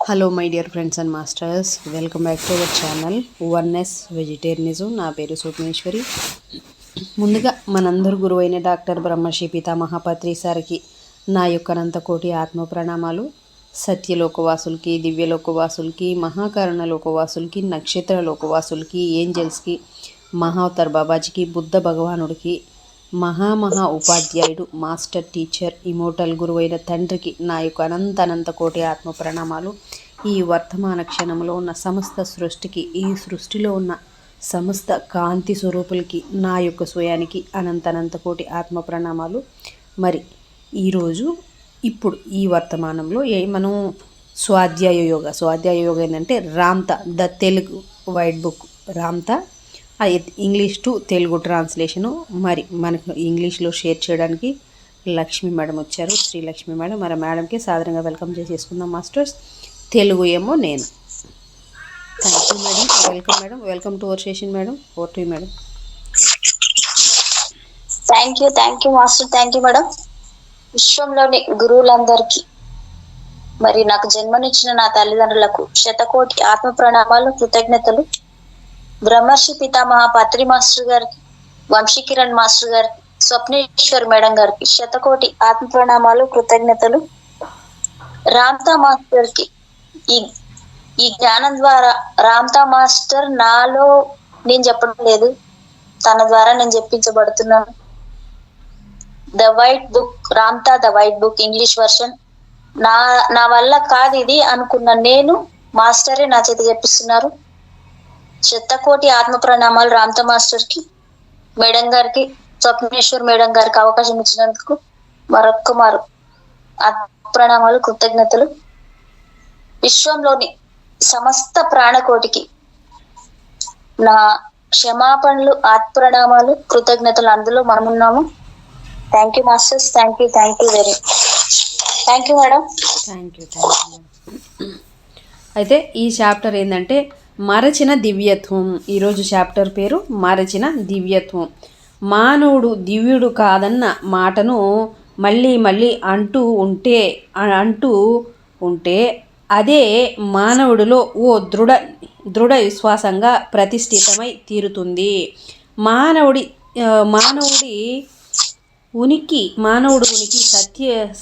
Hello my dear friends and masters, welcome back to our channel oneness vegetarianism. నా పేరు సూపమేశ్వరి. ముందుగా మనందరూ గురువైన డాక్టర్ బ్రహ్మశ్రీ పితామహపత్రి సార్కి నా యొక్క అనంతకోటి ఆత్మ ప్రణామాలు. సత్యలోకవాసులకి, దివ్యలోకవాసులకి, మహాకరణ లోకవాసులకి, నక్షత్ర లోకవాసులకి, ఏంజల్స్కి, మహావతార్ బాబాజీకి, బుద్ధ భగవానుడికి, మహా ఉపాధ్యాయుడు, మాస్టర్ టీచర్, ఇమోటల్ గురువైన తండ్రికి నా యొక్క అనంత కోటి ఆత్మ ప్రణామాలు. ఈ వర్తమాన క్షణంలో ఉన్న సమస్త సృష్టికి, ఈ సృష్టిలో ఉన్న సమస్త కాంతి స్వరూపులకి నా యొక్క స్వయానికి అనంత కోటి ఆత్మ ప్రణామాలు. మరి ఈరోజు ఇప్పుడు ఈ వర్తమానంలో మనం స్వాధ్యాయ యోగ ఏంటంటే Ramtha, the Telugu white book Ramtha, English to Telugu translation. మరి మనకు ఇంగ్లీష్లో షేర్ చేయడానికి లక్ష్మీ మేడం వచ్చారు, శ్రీలక్ష్మి మేడం. మరి మేడంకి సాధారణంగా వెల్కమ్ చేసేసుకుందాం మాస్టర్స్. తెలుగు ఏమో నేను. Thank you madam. Welcome madam. Welcome to our session madam. Over to you madam. Thank you master. Thank you madam. విశ్వంలోని గురువులందరికీ, మరి నాకు జన్మనిచ్చిన నా తల్లిదండ్రులకు శతకోటి ఆత్మ ప్రణామాలు, కృతజ్ఞతలు. బ్రహ్మర్షి పితామహ పత్రి మాస్టర్ గారికి, వంశీకిరణ్ మాస్టర్ గారికి, స్వప్నేశ్వర్ మేడం గారికి శతకోటి ఆత్మ ప్రణామాలు, కృతజ్ఞతలు. రామ్తా మాస్టర్ కి ఈ జ్ఞానం ద్వారా రామ్తా మాస్టర్ నాలో నేను చెప్పడం లేదు, తన ద్వారా నేను చెప్పించబడుతున్నాను. The white book Ramtha, the white book English version. నా వల్ల కాదు ఇది అనుకున్న నేను, మాస్టరే నా చేతి చెప్పిస్తున్నారు. శతకోటి ఆత్మ ప్రణామాలు రామ్తా మాస్టర్ కి, మేడం గారికి, స్వప్నేశ్వర్ మేడం గారికి అవకాశం ఇచ్చినందుకు మరొక్కమారు ఆత్మ ప్రణామాలు, కృతజ్ఞతలు. విశ్వంలోని సమస్త ప్రాణకోటికి నా క్షమాపణలు, ఆత్మ ప్రణామాలు, కృతజ్ఞతలు. అందులో మనమున్నాము. Thank you masters. Thank you very thank you madam. Thank you. అయితే ఈ చాప్టర్ ఏంటంటే మరచిన దివ్యత్వం. ఈరోజు చాప్టర్ పేరు మరచిన దివ్యత్వం. మానవుడు దివ్యుడు కాదన్న మాటను మళ్ళీ అంటూ ఉంటే అదే మానవుడిలో ఓ దృఢ విశ్వాసంగా ప్రతిష్ఠితమై తీరుతుంది. మానవుడి ఉనికి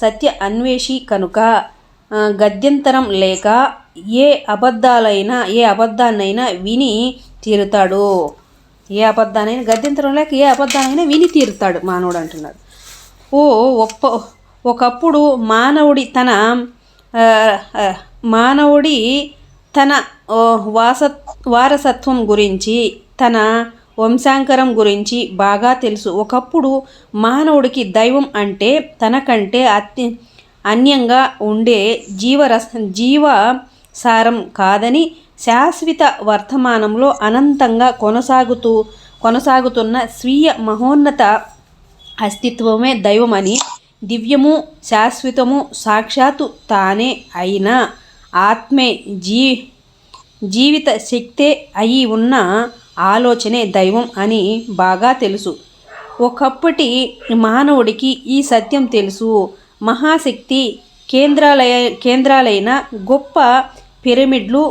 సత్య అన్వేషి కనుక గద్యంతరం లేక ఏ అబద్ధాన్నైనా విని తీరుతాడు. గద్యంతరం లేక ఏ అబద్ధాన్నైనా విని తీరుతాడు మానవుడు అంటున్నాడు. ఒకప్పుడు మానవుడి తన వారసత్వం గురించి, తన వంశాంకరం గురించి బాగా తెలుసు. ఒకప్పుడు మానవుడికి దైవం అంటే తనకంటే అన్యంగా ఉండే జీవసారం కాదని, శాశ్వత వర్తమానంలో అనంతంగా కొనసాగుతున్న స్వీయ మహోన్నత అస్తిత్వమే దైవమని, దివ్యము శాశ్వతము సాక్షాత్తు తానే అయిన ఆత్మే జీవిత శక్తే అయి ఉన్న ఆలోచనే దైవం అని బాగా తెలుసు. ఒకప్పటి మానవుడికి ఈ సత్యం తెలుసు. మహాశక్తి కేంద్రాలైన గొప్ప పిరమిడ్లు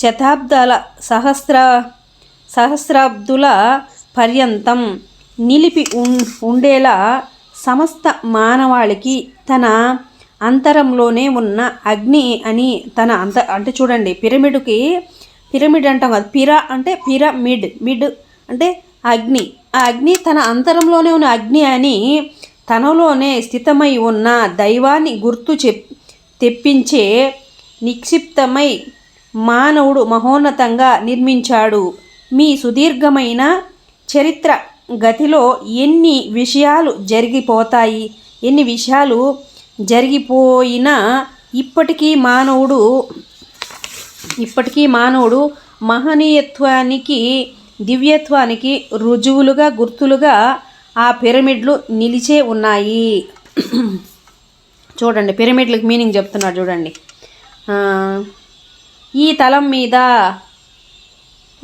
శతాబ్దాల సహస్రాబ్దుల పర్యంతం నిలిపి ఉండేలా సమస్త మానవాళికి తన అంతరంలోనే ఉన్న అగ్ని అని అంటే చూడండి, పిరమిడ్ అంటాం కదా, మిడ్ అంటే అగ్ని. ఆ అగ్ని తన అంతరంలోనే ఉన్న అగ్ని అని, తనలోనే స్థితమై ఉన్న దైవాన్ని తెప్పించే నిక్షిప్తమై మానవుడు మహోన్నతంగా నిర్మించాడు. మీ సుదీర్ఘమైన చరిత్ర గతిలో ఎన్ని విషయాలు జరిగిపోయినా ఇప్పటికీ మానవుడు మహనీయత్వానికి, దివ్యత్వానికి గుర్తులుగా ఆ పిరమిడ్లు నిలిచే ఉన్నాయి. చూడండి, పిరమిడ్లకు మీనింగ్ చెప్తున్నాడు చూడండి.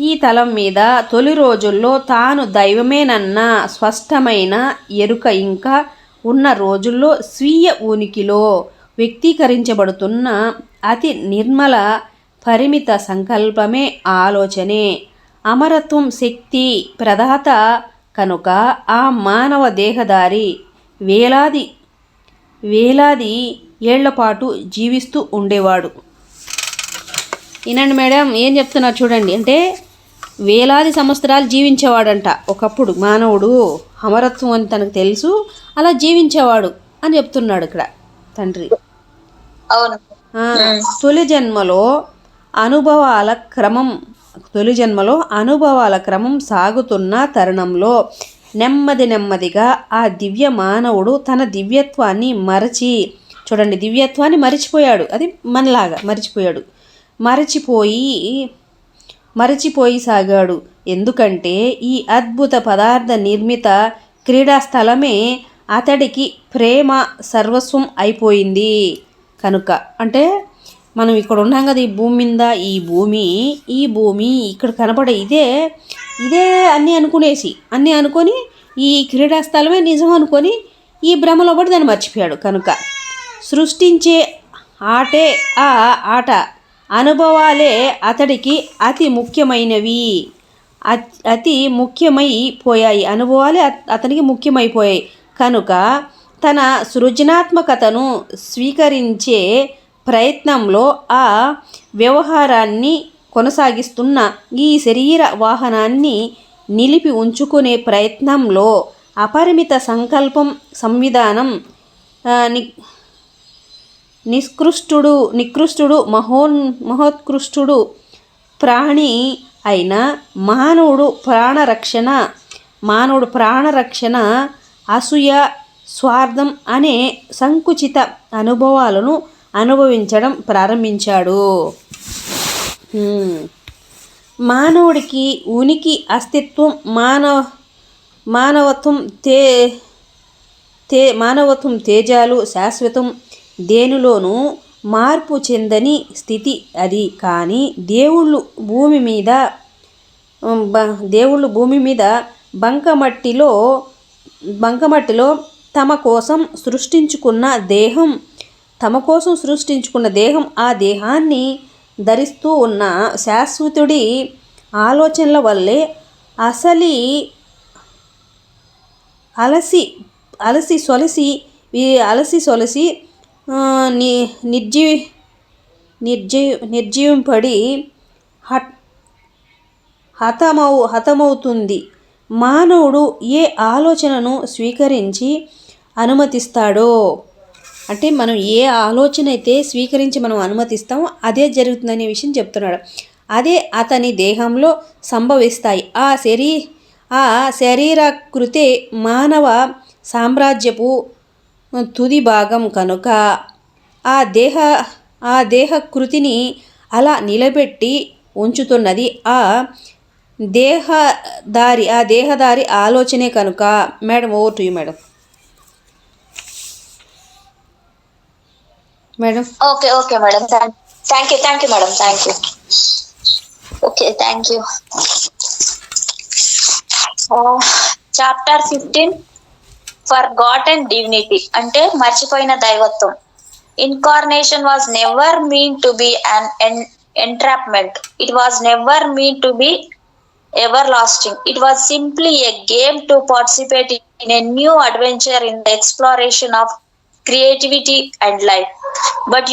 ఈ తలం మీద తొలి రోజుల్లో తాను దైవమేనన్న స్పష్టమైన ఎరుక ఇంకా ఉన్న రోజుల్లో స్వీయ ఉనికిలో వ్యక్తీకరించబడుతున్న అతి నిర్మల పరిమిత సంకల్పమే ఆలోచనే. అమరత్వం శక్తి ప్రదాత కనుక ఆ మానవ దేహధారి వేలాది వేలాది ఏళ్లపాటు జీవిస్తూ ఉండేవాడు. వినండి మేడం, ఏం చెప్తున్నారు చూడండి. అంటే వేలాది సంవత్సరాలు జీవించేవాడంట ఒకప్పుడు మానవుడు. అమరత్వం అని తనకు తెలుసు, అలా జీవించేవాడు అని చెప్తున్నాడు ఇక్కడ తండ్రి. అవును. తొలి జన్మలో అనుభవాల క్రమం సాగుతున్న తరుణంలో నెమ్మదిగా ఆ దివ్య మానవుడు తన దివ్యత్వాన్ని చూడండి, దివ్యత్వాన్ని మరిచిపోయాడు. అది మనలాగా మరచిపోయి సాగాడు. ఎందుకంటే ఈ అద్భుత పదార్థ నిర్మిత క్రీడాస్థలమే అతడికి ప్రేమ సర్వస్వం అయిపోయింది కనుక. అంటే మనం ఇక్కడ ఉన్నాం కదా, ఈ భూమి మీద, ఈ భూమి ఇక్కడ కనపడే ఇదే అన్నీ అనుకొని ఈ క్రీడాస్థలమే నిజం అనుకొని ఈ భ్రమలో పడి దాన్ని మర్చిపోయాడు కనుక. సృష్టించే ఆటే ఆ ఆట, అనుభవాలే అతడికి అతి ముఖ్యమైపోయాయి. అనుభవాలే అతనికి ముఖ్యమైపోయాయి కనుక తన సృజనాత్మకతను స్వీకరించే ప్రయత్నంలో ఆ వ్యవహారాన్ని కొనసాగిస్తున్న ఈ శరీర వాహనాన్ని నిలిపి ఉంచుకునే ప్రయత్నంలో అపరిమిత సంకల్పం సంవిధానం నికృష్టుడు మహోత్కృష్టుడు ప్రాణి అయిన మానవుడు ప్రాణరక్షణ అసూయ స్వార్థం అనే సంకుచిత అనుభవాలను అనుభవించడం ప్రారంభించాడు. మానవుడికి ఉనికి, అస్తిత్వం, మానవత్వం తేజాలు శాశ్వతం, దేనిలోనూ మార్పు చెందని స్థితి అది. కానీ దేవుళ్ళు భూమి మీద బంకమట్టిలో తమ కోసం సృష్టించుకున్న దేహం ఆ దేహాన్ని ధరిస్తూ ఉన్న శాశ్వతుడి ఆలోచనల వల్లే అలసి సొలసి నిర్జీవంపడి హతమవుతుంది. మానవుడు ఏ ఆలోచనను స్వీకరించి అనుమతిస్తాడో, అంటే మనం ఏ ఆలోచన అయితే స్వీకరించి మనం అనుమతిస్తామో అదే జరుగుతుందనే విషయం చెప్తున్నాడు. అదే అతని దేహంలో సంభవిస్తాయి. ఆ శరీరకృతే మానవ సామ్రాజ్యపు తుది భాగం కనుక ఆ దేహకృతిని అలా నిలబెట్టి ఉంచుతున్నది ఆ దేహదారి ఆలోచనే కనుక. Madam, over to you madam. Okay madam, thank you madam, okay, thank you. Chapter 15 forgotten divinity, అంటే మర్చిపోయిన దైవత్వం. Incarnation was never meant to be an entrapment. It was never meant to be everlasting. It was simply a game to participate in a new adventure in the exploration of creativity and life. But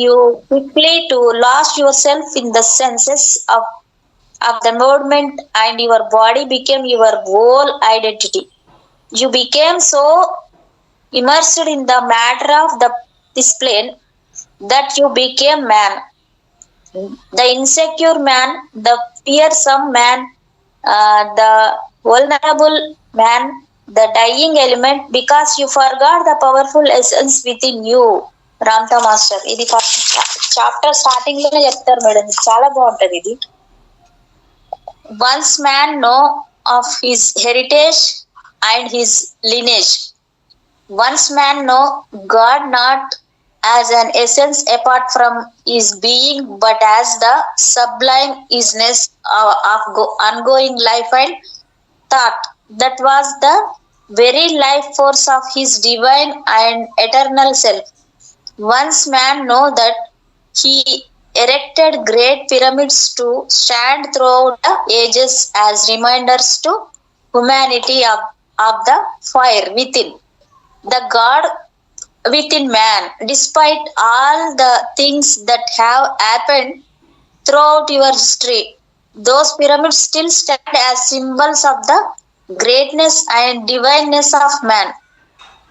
you quickly to lost yourself in the senses of the moment, and your body became your whole identity. You became so immersed in the matter of this plane that you became man, the insecure man, the fearsome man, the vulnerable man, the dying element, because you forgot the powerful essence within you. Ramtha master, ఇది first chapter starting లోనే చెప్తారు madam, చాలా బాగుంటది ఇది. Once man know of his heritage and his lineage. Once man know God not as an essence apart from his being, but as the sublime isness of ongoing life and thought. That was the very life force of his divine and eternal self. Once man know that he erected great pyramids to stand throughout the ages as reminders to humanity of the fire within the God within man. Despite all the things that have happened throughout your history, those pyramids still stand as symbols of the greatness and divineness of man.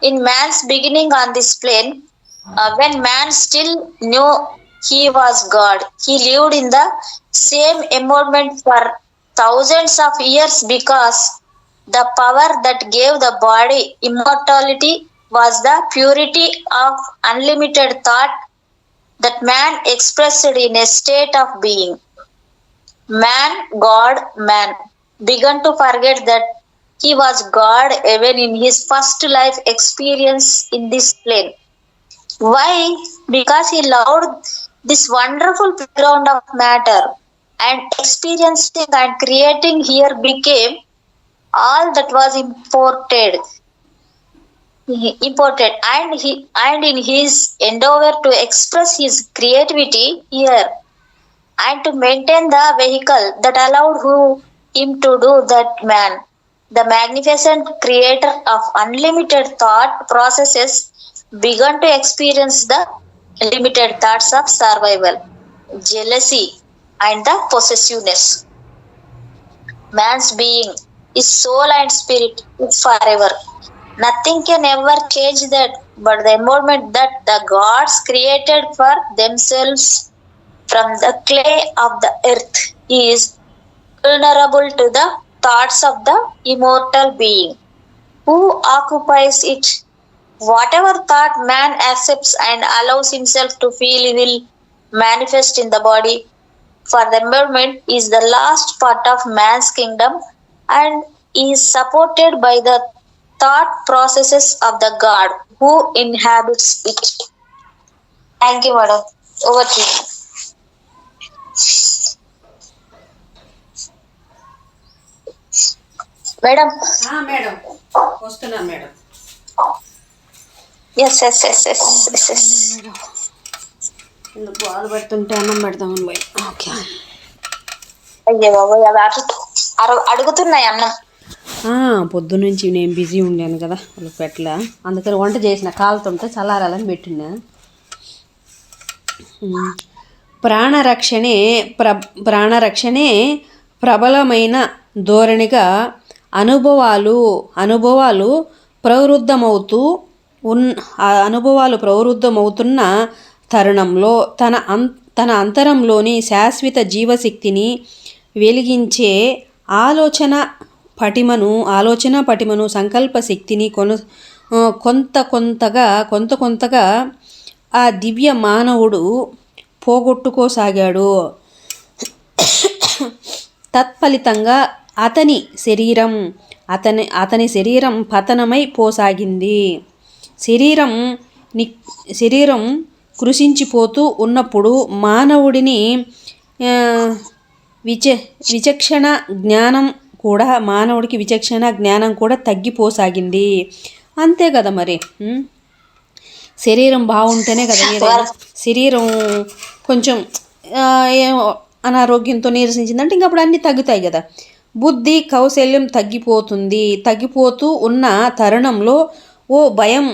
In man's beginning on this plane, when man still knew he was God, he lived in the same environment for thousands of years because the power that gave the body immortality was the purity of unlimited thought that man expressed in a state of being. Man began to forget that he was God even in his first life experience in this plane. Why? Because he loved this wonderful playground of matter, and experiencing and creating here became all that was imported, and in his endeavor to express his creativity here and to maintain the vehicle that allowed him to do that, man, the magnificent creator of unlimited thought processes, began to experience the limited thoughts of survival, jealousy, and the possessiveness. Man's being, his soul and spirit is forever. Nothing can ever change that, but the environment that the gods created for themselves from the clay of the earth is vulnerable to the thoughts of the immortal being who occupies it. Whatever thought man accepts and allows himself to feel will manifest in the body, for the environment is the last part of man's kingdom and is supported by the thought processes of the God who inhabits it. Thank you, madam. Over to you. Madam madam వస్తున్నా madam. Yes yes yes yes yes yes ఎందుకు పాలు పెడుతుంటే అన్నం పెడతామని పోయి. Okay. అయ్యే బాబోయ్, అవి అడుగుతున్నాయి అన్నం. పొద్దున్నుంచి నేను బిజీ ఉండాను కదా, వాళ్ళకి పెట్టలా, అందుకని వంట చేసిన కాలుతుంటే చల్లారాలని పెట్టినా. ప్రాణరక్షణే ప్రబలమైన ధోరణిగా అనుభవాలు ప్రవృద్ధమవుతున్న తరుణంలో తన అంతరంలోని శాశ్వత జీవశక్తిని వెలిగించే ఆలోచన పటిమను సంకల్ప శక్తిని కొంత కొంతగా ఆ దివ్య మానవుడు పోగొట్టుకోసాగాడు. తత్ఫలితంగా అతని శరీరం పతనమై పోసాగింది. శరీరం కృషించిపోతూ ఉన్నప్పుడు మానవుడిని విచక్షణ జ్ఞానం కూడా తగ్గిపోసాగింది. అంతే కదా మరి. శరీరం బాగుంటేనే కదా ఏదైనా. శరీరం కొంచెం అనారోగ్యంతో నీరసించిందంటే ఇంక అప్పుడు అన్నీ తగ్గుతాయి కదా. బుద్ధి కౌశల్యం తగ్గిపోతూ ఉన్న తరుణంలో ఓ భయం,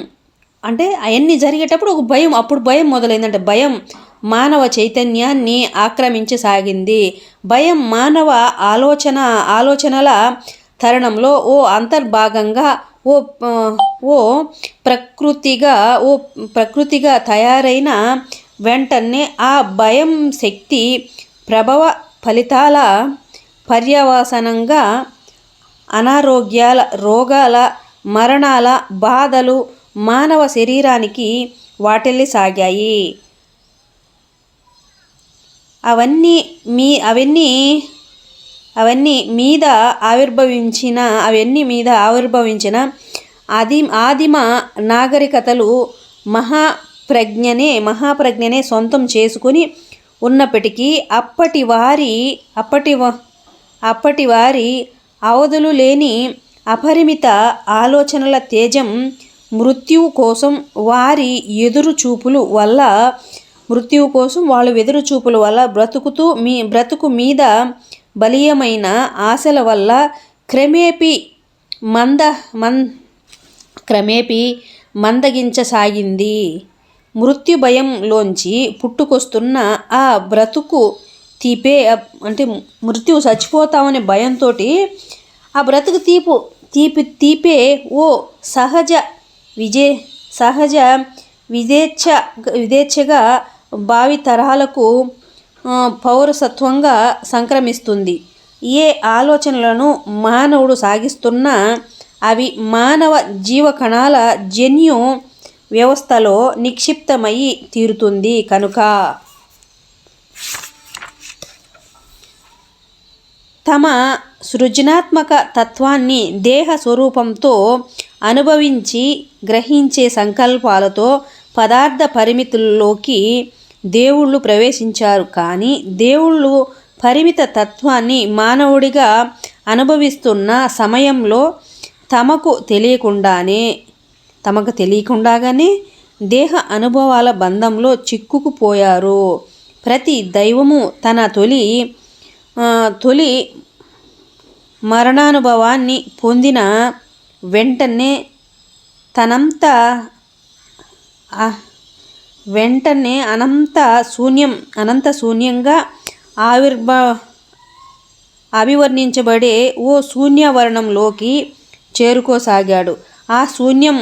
అంటే అవన్నీ జరిగేటప్పుడు ఒక భయం, అప్పుడు భయం మొదలైందంటే భయం మానవ చైతన్యాన్ని ఆక్రమించసాగింది. భయం మానవ ఆలోచనల తరుణంలో ఓ అంతర్భాగంగా ఓ ప్రకృతిగా తయారైన వెంటనే ఆ భయం శక్తి ప్రభావ ఫలితాల పర్యవసానంగా అనారోగ్యాల, రోగాల, మరణాల బాధలు మానవ శరీరానికి వాటిల్లిసాగాయి. అవన్నీ మీద ఆవిర్భవించిన ఆదిమ నాగరికతలు మహాప్రజ్ఞనే సొంతం చేసుకుని ఉన్నప్పటికీ అప్పటి వారి అవధులు లేని అపరిమిత ఆలోచనల తేజం మృత్యువు కోసం వాళ్ళు ఎదురుచూపుల వల్ల బ్రతుకు మీద బలీయమైన ఆశల వల్ల క్రమేపీ మందగించసాగింది. మృత్యు భయంలోంచి పుట్టుకొస్తున్న ఆ బ్రతుకు మృత్యువు చచ్చిపోతామనే భయంతో ఆ బ్రతుకు తీపే ఓ సహజ విధేచ్ఛగా భావితరాలకు పౌరసత్వంగా సంక్రమిస్తుంది. ఏ ఆలోచనలను మానవుడు సాగిస్తున్నా అవి మానవ జీవకణాల జన్యు వ్యవస్థలో నిక్షిప్తమై తీరుతుంది కనుక తమ సృజనాత్మక తత్వాన్ని దేహ స్వరూపంతో అనుభవించి గ్రహించే సంకల్పాలతో పదార్థ పరిమితుల్లోకి దేవుళ్ళు ప్రవేశించారు. కానీ దేవుళ్ళు పరిమిత తత్వాన్ని మానవుడిగా అనుభవిస్తున్న సమయంలో తమకు తెలియకుండానే దేహ అనుభవాల బంధంలో చిక్కుకుపోయారు. ప్రతి దైవము తన తొలి మరణానుభవాన్ని పొందిన వెంటనే అనంత శూన్యంగా అభివర్ణించబడే ఓ శూన్యవర్ణంలోకి చేరుకోసాగాడు. ఆ శూన్యం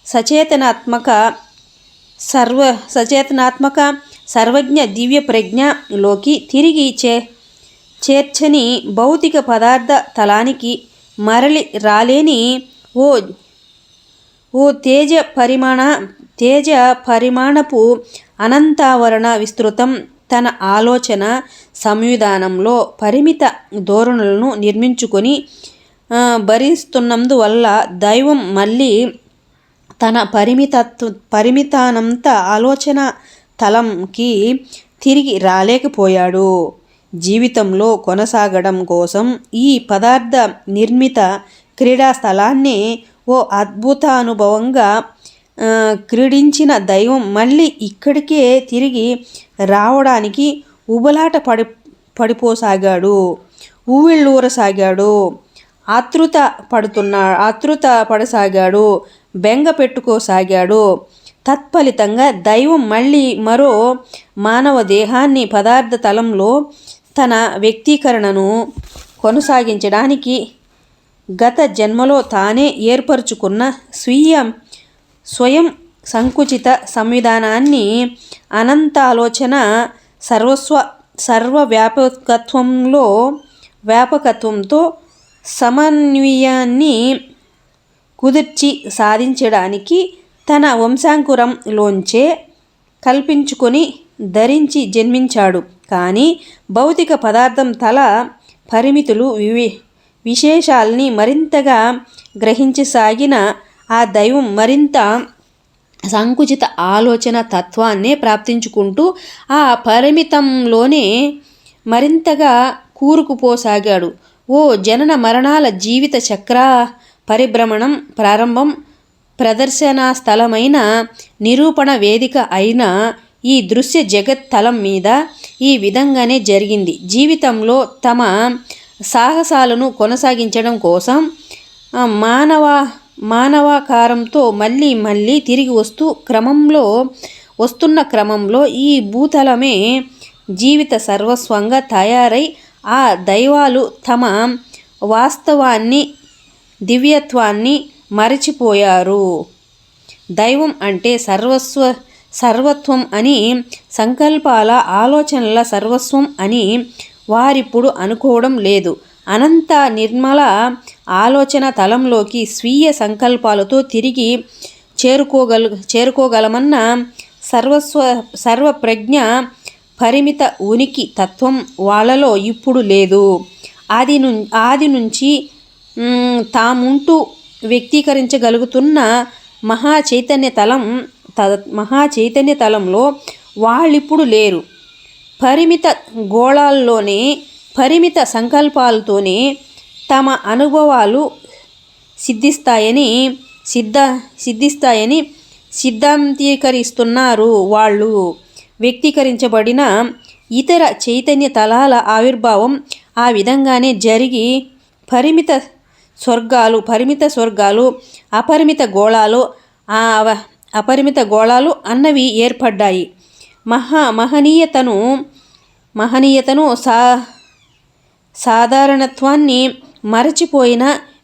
సచేతనాత్మక సర్వజ్ఞ దివ్య ప్రజ్ఞలోకి తిరిగి చేర్చని భౌతిక పదార్థ తలానికి మరలి రాలేని ఓ తేజ పరిమాణపు అనంతావరణ విస్తృతం. తన ఆలోచన సంవిధానంలో పరిమిత ధోరణులను నిర్మించుకొని భరిస్తున్నందువల్ల దైవం మళ్ళీ తన పరిమితానంత ఆలోచన తలంకి తిరిగి రాలేకపోయాడు. జీవితంలో కొనసాగడం కోసం ఈ పదార్థ నిర్మిత క్రీడా స్థలాన్ని ఓ అద్భుతానుభవంగా క్రీడించిన దైవం మళ్ళీ ఇక్కడికే తిరిగి రావడానికి ఉబలాట ఉవ్విళ్ళూరసాగాడు. ఆతృత పడసాగాడు. బెంగ పెట్టుకోసాగాడు. తత్ఫలితంగా దైవం మళ్ళీ మరో మానవ దేహాన్ని పదార్థ తలంలో తన వ్యక్తీకరణను కొనసాగించడానికి గత జన్మలో తానే ఏర్పరచుకున్న స్వయం సంకుచిత సంవిధానాన్ని అనంతాలోచన వ్యాపకత్వంతో సమన్వయాన్ని కుదిర్చి సాధించడానికి తన వంశాంకురంలోంచే కల్పించుకొని ధరించి జన్మించాడు. కానీ భౌతిక పదార్థం తల పరిమితులు విశేషాల్ని మరింతగా గ్రహించసాగిన ఆ దైవం మరింత సంకుచిత ఆలోచన తత్వాన్నే ప్రాప్తించుకుంటూ ఆ పరిమితంలోనే మరింతగా కూరుకుపోసాగాడు. ఓ జనన మరణాల జీవిత చక్ర పరిభ్రమణం ప్రారంభం ప్రదర్శనా స్థలమైన నిరూపణ వేదిక అయిన ఈ దృశ్య జగత్ తలం మీద ఈ విధంగానే జరిగింది. జీవితంలో తమ సాహసాలను కొనసాగించడం కోసం మానవాకారంతో మళ్ళీ తిరిగి వస్తున్న క్రమంలో ఈ భూతలమే జీవిత సర్వస్వంగా తయారై ఆ దైవాలు తమ వాస్తవాన్ని దివ్యత్వాన్ని మరచిపోయారు. దైవం అంటే సర్వత్వం అని, సంకల్పాల ఆలోచనల సర్వస్వం అని వారిప్పుడు అనుకోవడం లేదు. అనంత నిర్మల ఆలోచన తలంలోకి స్వీయ సంకల్పాలతో తిరిగి చేరుకోగలమన్న సర్వప్రజ్ఞ పరిమిత ఉనికి తత్వం వాళ్ళలో ఇప్పుడు లేదు. ఆది నుంచి తాముంటూ వ్యక్తీకరించగలుగుతున్న మహాచైతన్య తలంలో వాళ్ళిప్పుడు లేరు. పరిమిత గోళాల్లోనే పరిమిత సంకల్పాలతోనే తమ అనుభవాలు సిద్ధిస్తాయని సిద్ధిస్తాయని సిద్ధాంతీకరిస్తున్నారు వాళ్ళు. వ్యక్తీకరించబడిన ఇతర చైతన్య తలాల ఆవిర్భావం ఆ విధంగానే జరిగి పరిమిత స్వర్గాలు అపరిమిత గోళాలు అన్నవి ఏర్పడ్డాయి. మహనీయతను సాధారణత్వాన్ని మరచిపోయిన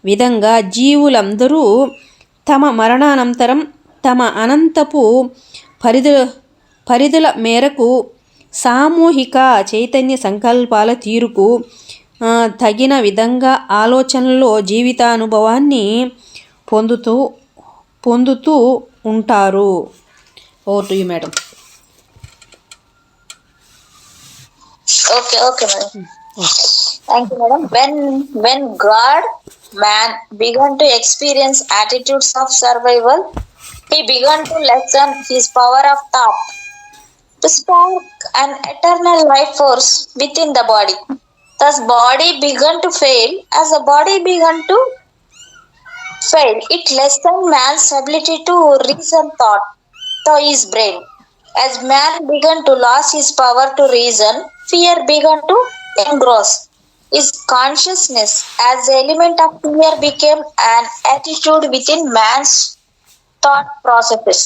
విధంగా జీవులందరూ తమ మరణానంతరం తమ అనంతపు పరిధుల మేరకు సామూహిక చైతన్య సంకల్పాల తీరుకు తగిన విధంగా ఆలోచనలో జీవితానుభవాన్ని పొందుతూ ఉంటారు. Over to you madam. Okay, madam. Thank you, madam. When God man began to experience attitudes of survival, he began to lessen his power of thought to spark an eternal life force within the body. Thus, body began to fail. As the body began to fail, it lessened man's ability to reason thought through his brain. As man began to lose his power to reason, fear began to engross his consciousness. As the element of fear became an attitude within man's thought processes,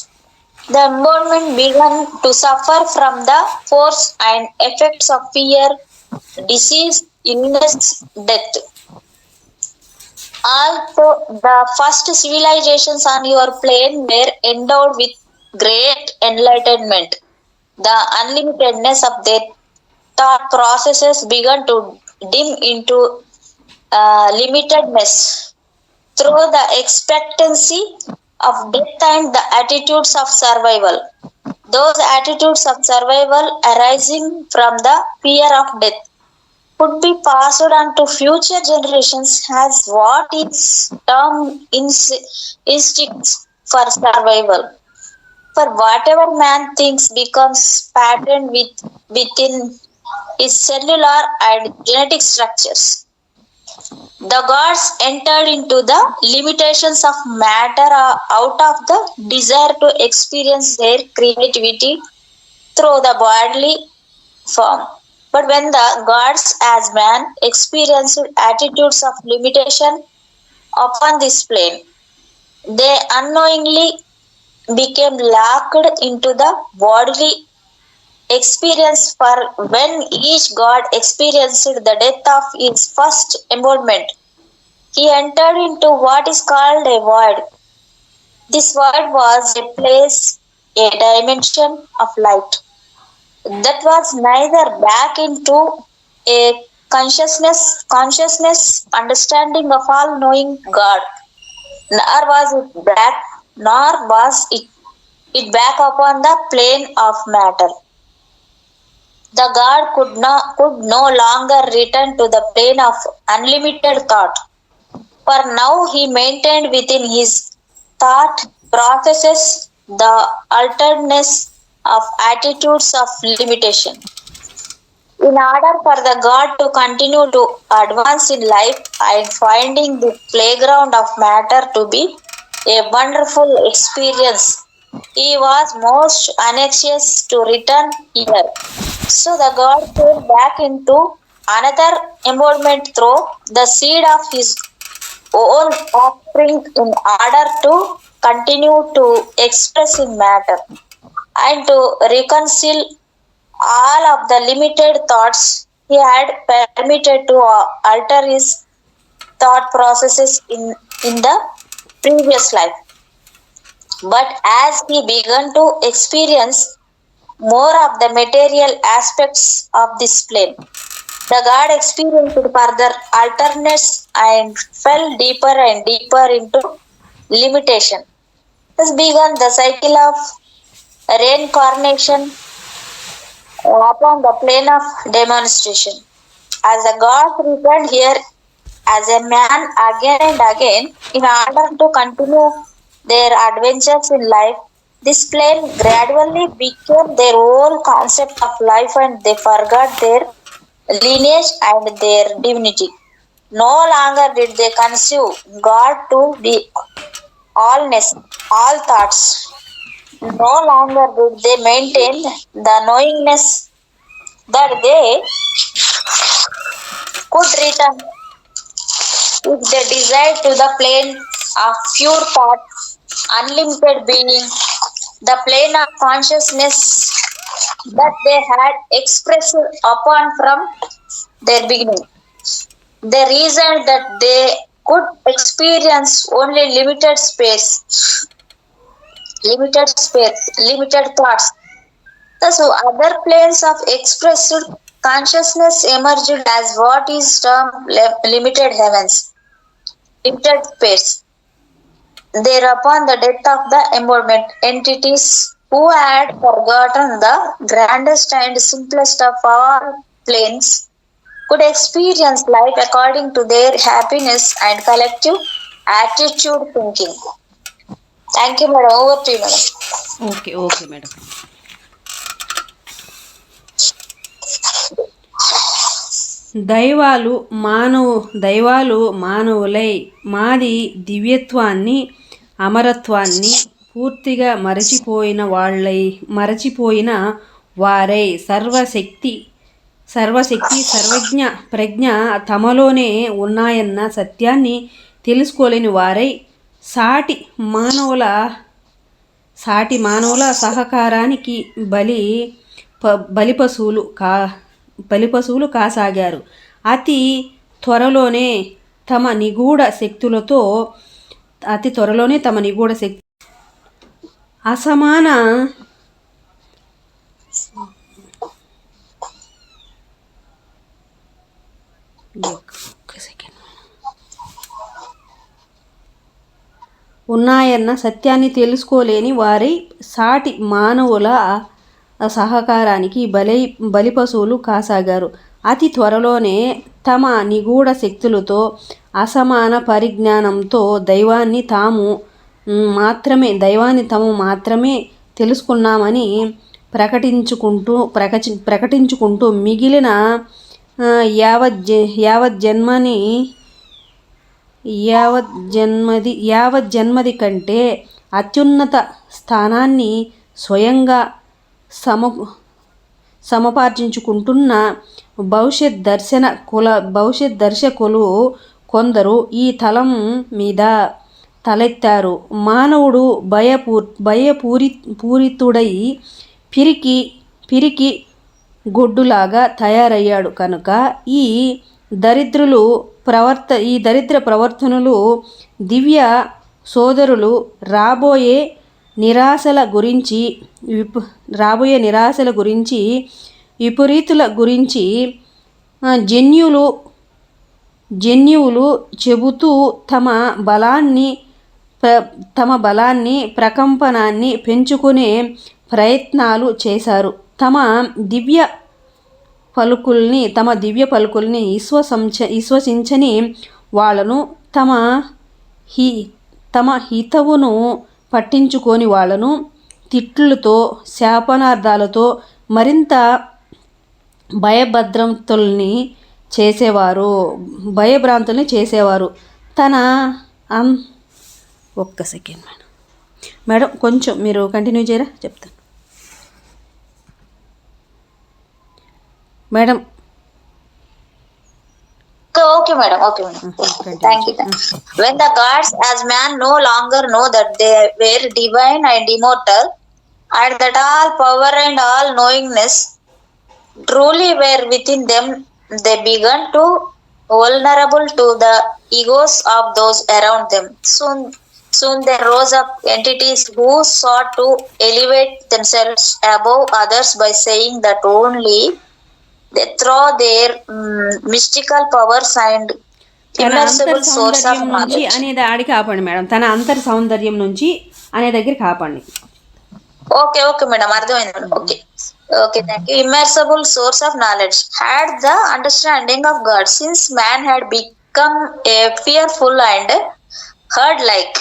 the embodiment began to suffer from the force and effects of fear, disease, illness, death. Also, the first civilizations on your plane were endowed with great enlightenment. The unlimitedness of their thought processes began to dim into limitedness through the expectancy of death and the attitudes of survival. Those attitudes of survival arising from the fear of death could be passed on to future generations as what is termed instincts for survival. For whatever man thinks becomes patterned within his cellular and genetic structures. The gods entered into the limitations of matter out of the desire to experience their creativity through the bodily form. But when the gods as man experienced attitudes of limitation upon this plane, they unknowingly became locked into the bodily experience. For when each god experienced the death of his first embodiment, he entered into what is called a void. This void was a place, a dimension of light that was neither back into a consciousness understanding of all knowing God, nor was it back upon the plane of matter. The God could no longer return to the plane of unlimited thought, for now he maintained within his thought processes the alterness of attitudes of limitation. In order for the God to continue to advance in life and finding the playground of matter to be a wonderful experience, he was most anxious to return here. So the God came back into another embodiment through the seed of his own offspring in order to continue to express in matter and to reconcile all of the limited thoughts he had permitted to alter his thought processes in the previous life. But as he began to experience more of the material aspects of this plane, the God experienced further alterness and fell deeper and deeper into limitation. Thus began the cycle of reincarnation upon the plane of demonstration. As the God returned here as a man again and again in order to continue their adventures in life, this plane gradually became their whole concept of life and they forgot their lineage and their divinity. No longer did they conceive God to be allness, all thoughts. No longer did they maintain the knowingness that they could return if they desired to the plane of pure thought, unlimited being, the plane of consciousness that they had expressed upon from their beginning. They reasoned that they could experience only limited thoughts. Thus, other planes of expressed consciousness emerged as what is termed limited heavens, limited space. Thereupon, the death of the embodiment entities who had forgotten the grandest and simplest of all planes could experience life according to their happiness and collective attitude thinking. Thank you, madam. Over to you, madam. Okay okay madam. దైవాలు మానవులై మాది దివ్యత్వాన్ని అమరత్వాన్ని పూర్తిగా మరచిపోయిన వారై సర్వశక్తి సర్వజ్ఞ ప్రజ్ఞ తమలోనే ఉన్నాయన్న సత్యాన్ని తెలుసుకోలేని వారై సాటి మానవుల సహకారానికి బలిపశువులు కాసాగారు. అతి త్వరలోనే తమ నిగూఢ శక్తులతో అసమాన ఉన్నాయన్న సత్యాన్ని తెలుసుకోలేని వారి సాటి మానవుల సహకారానికి బలిపశువులు కాసాగారు. అతి త్వరలోనే తమ నిగూఢ శక్తులతో అసమాన పరిజ్ఞానంతో దైవాన్ని తాము మాత్రమే తెలుసుకున్నామని ప్రకటించుకుంటూ మిగిలిన యావత్ జన్మది కంటే అత్యున్నత స్థానాన్ని స్వయంగా సమపార్జించుకుంటున్న భవిష్యత్ దర్శకులు కొందరు ఈ తలం మీద తలెత్తారు. మానవుడు భయపూరితుడై పిరికి గొడ్డులాగా తయారయ్యాడు కనుక ఈ దరిద్ర ప్రవర్తనలు దివ్య సోదరులు రాబోయే నిరాశల గురించి విపరీతుల గురించి జన్యువులు చెబుతూ తమ బలాన్ని ప్రకంపనాన్ని పెంచుకునే ప్రయత్నాలు చేశారు. తమ దివ్య పలుకుల్ని విశ్వసించని వాళ్ళను, తమ హితవును పట్టించుకోని వాళ్ళను తిట్లతో శాపనార్థాలతో మరింత భయభ్రాంతుల్ని చేసేవారు. ఒక్క సెకండ్ మేడం కొంచెం మీరు కంటిన్యూ చేయరా, చెప్తాను madam. Okay, madam. Thank you. When the gods, as man, no longer know that they were divine and immortal, and that all power and all knowingness truly were within them, they began to vulnerable to the egos of those around them. Soon there rose up entities who sought to elevate themselves above others by saying that only they throw their mystical powers and immeasurable source of knowledge. అనేది ఆడికి ఆపండి madam. తన అంతర్ సౌందర్యం నుంచి అనే దగ్గరికి ఆపండి. ఓకే మేడం, అర్థమైంది madam. Okay thank you. Immeasurable source of knowledge had the understanding of God, since man had become a fearful and herd-like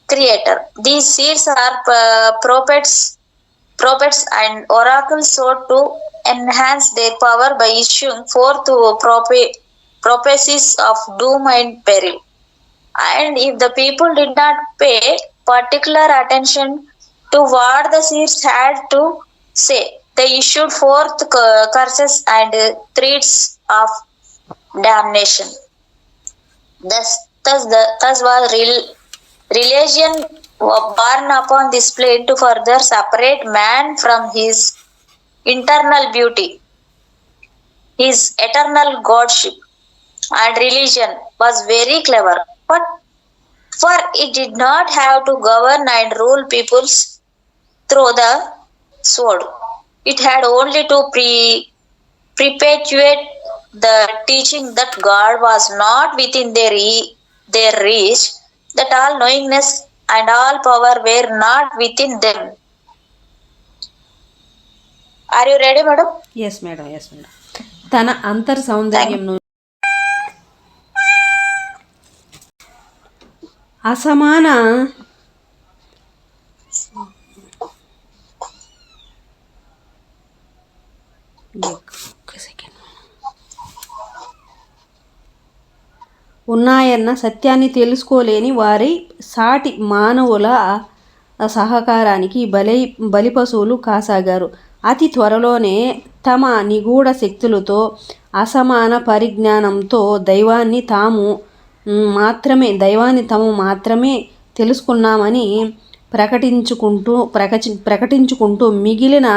creator. These seeds are prophets and oracles sought to enhance their power by issuing forth prophecies of doom and peril. And if the people did not pay particular attention to what the seers had to say, they issued forth curses and threats of damnation. Thus was religion born upon this plane to further separate man from his internal beauty, his eternal godship. And religion was very clever, but for it did not have to govern and rule peoples through the sword. It had only to perpetuate the teaching that God was not within their reach, that all knowingness and all power were not within them. Are you ready, madam? Yes madam, yes madam. తన అంతర్ సౌందర్యం అసమాన ఉన్నాయన్న సత్యాన్ని తెలుసుకోలేని వారి సాటి మానవుల సహకారానికి బలిపశువులు కాసాగారు. అతి త్వరలోనే తమ నిగూఢ శక్తులతో, అసమాన పరిజ్ఞానంతో దైవాన్ని తాము మాత్రమే తెలుసుకున్నామని ప్రకటించుకుంటూ మిగిలిన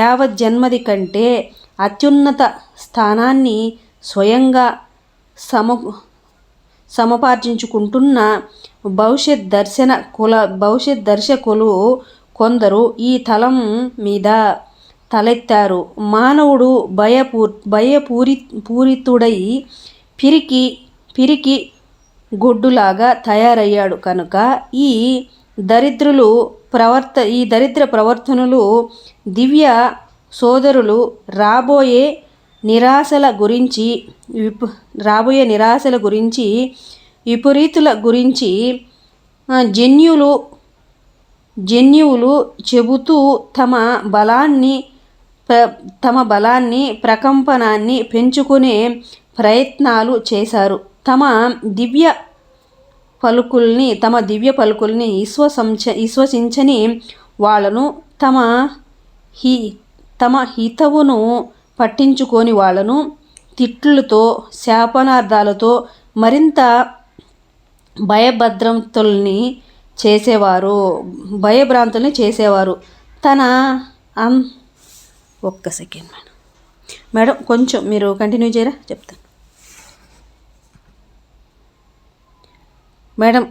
యావజ్జన్మది కంటే అత్యున్నత స్థానాన్ని స్వయంగా సమపార్జించుకుంటున్న భవిష్యత్ దర్శకులు కొందరు ఈ తలం మీద తలెత్తారు. మానవుడు భయపూరితుడై పిరికి గొడ్డులాగా తయారయ్యాడు కనుక ఈ దరిద్ర ప్రవర్తనలు దివ్య సోదరులు రాబోయే నిరాశల గురించి విపరీతుల గురించి జన్యువులు చెబుతూ తమ బలాన్ని ప్రకంపనాన్ని పెంచుకునే ప్రయత్నాలు చేశారు. తమ దివ్య పలుకుల్ని విశ్వసించని వాళ్ళను, తమ హితవును పట్టించుకోని వాళ్ళను తిట్లతో, శాపనార్థాలతో మరింత భయభ్రాంతుల్ని చేసేవారు. ఒక్క సెకండ్ మేడం, కొంచెం మీరు కంటిన్యూ చేయరా, చెప్తాను madam.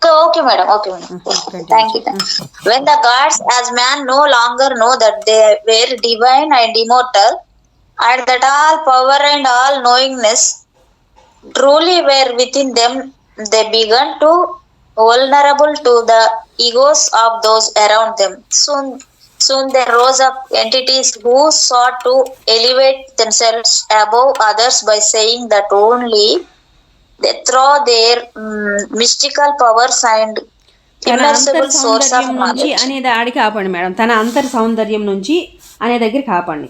Okay, madam. Thank you. When the gods, as man, no longer know that they were divine and immortal, and that all power and all knowingness truly were within them, they began to vulnerable to the egos of those around them. Soon there rose up entities who sought to elevate themselves above others by saying that only they throw their mystical powers and immeasurable source of knowledge. అనేది ఆడికి ఆపండి madam. తన అంతర్ సౌందర్యం నుంచి అనే దగ్గరికి ఆపండి.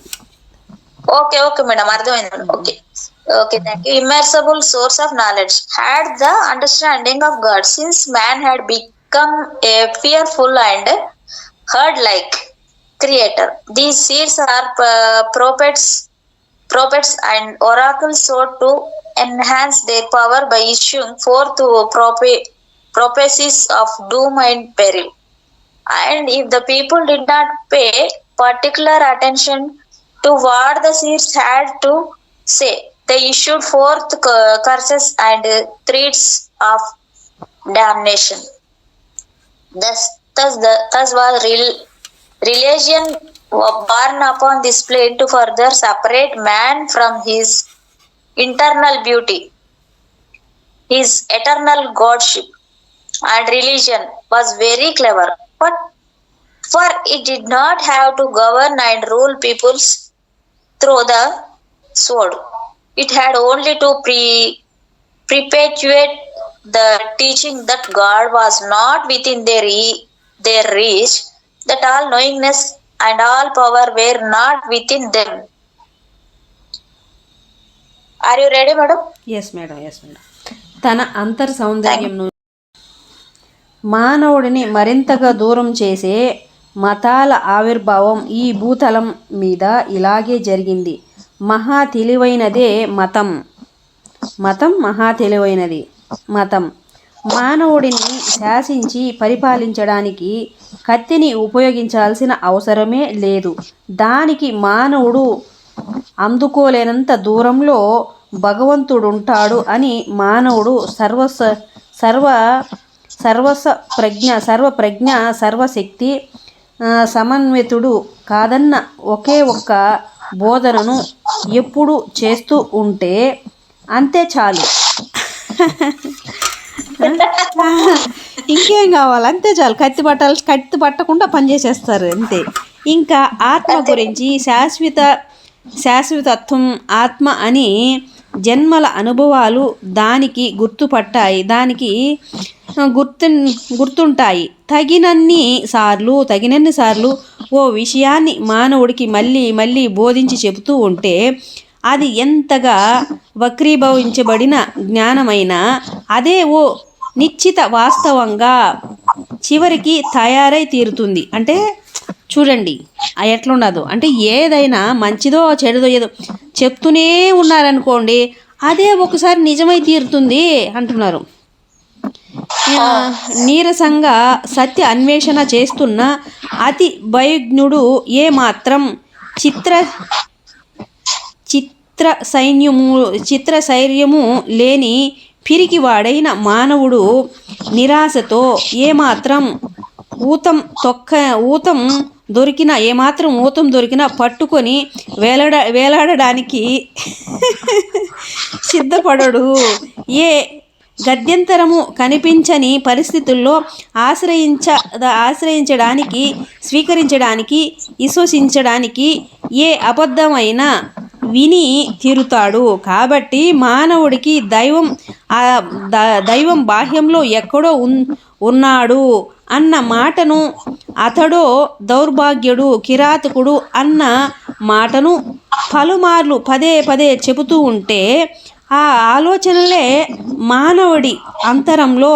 Okay, madam. అర్థమైంది. Okay, thank you. Immeasurable source of knowledge had the understanding of God. Since man had become a fearful and herd-like creator, these seers are prophets and oracles sought to enhance their power by issuing forth prophecies of doom and peril. And if the people did not pay particular attention to what the seers had to say, they issued forth curses and threats of damnation. Thus was religion born upon this plane to further separate man from his internal beauty, his eternal godship. And religion was very clever, but for it did not have to govern and rule peoples through the sword. It had only to perpetuate the teaching that God was not within their reach, that all knowingness and all power were not within them. Are you ready, madam? Yes madam, yes madam. తన అంతర్ సౌందర్యంను మానవుడిని మరింతగా దూరం చేసే మతాల ఆవిర్భావం ఈ భూతలం మీద ఇలాగే జరిగింది. మహా తెలివైనదే మతం. మహా తెలివైనది మతం. మానవుడిని శాసించి పరిపాలించడానికి కత్తిని ఉపయోగించాల్సిన అవసరమే లేదు. దానికి మానవుడు అందుకోలేనంత దూరంలో భగవంతుడుంటాడు అని మానవుడు సర్వప్రజ్ఞ సర్వశక్తి సమన్వితుడు కాదన్న ఒకే ఒక్క బోధనను ఎప్పుడు చేస్తూ ఉంటే అంతే చాలు. ఇంకేం కావాలి, అంతే చాలు. కత్తి పట్టకుండా పనిచేసేస్తారు అంతే. ఇంకా ఆత్మ గురించి శాశ్వతత్వం, ఆత్మ అని జన్మల అనుభవాలు దానికి గుర్తుంటాయి. తగినన్ని సార్లు ఓ విషయాన్ని మానవుడికి మళ్ళీ మళ్ళీ బోధించి చెబుతూ ఉంటే అది ఎంతగా వక్రీభవించబడిన జ్ఞానమైనా అదే ఓ నిశ్చిత వాస్తవంగా చివరికి తయారై తీరుతుంది. అంటే చూడండి ఎట్లుండదు అంటే, ఏదైనా మంచిదో చెడుదో ఏదో చెప్తూనే ఉన్నారనుకోండి, అదే ఒకసారి నిజమై తీరుతుంది అంటున్నారు. నీరసంగా సత్య అన్వేషణ చేస్తున్న అతి భయజ్ఞుడు ఏమాత్రం చిత్రశైర్యము లేని పిరికివాడైన మానవుడు నిరాశతో ఏమాత్రం ఊతం దొరికినా పట్టుకొని వేలాడడానికి సిద్ధపడడు. ఏ గద్యంతరము కనిపించని పరిస్థితుల్లో ఆశ్రయించడానికి, స్వీకరించడానికి, విశ్వసించడానికి ఏ అబద్ధమైనా విని తీరుతాడు. కాబట్టి మానవుడికి దైవం బాహ్యంలో ఎక్కడో ఉన్నాడు అన్న మాటను, అతడో దౌర్భాగ్యుడు, కిరాతకుడు అన్న మాటను పలుమార్లు పదే పదే చెబుతూ ఉంటే ఆ ఆలోచనలే మానవుడి అంతరంలో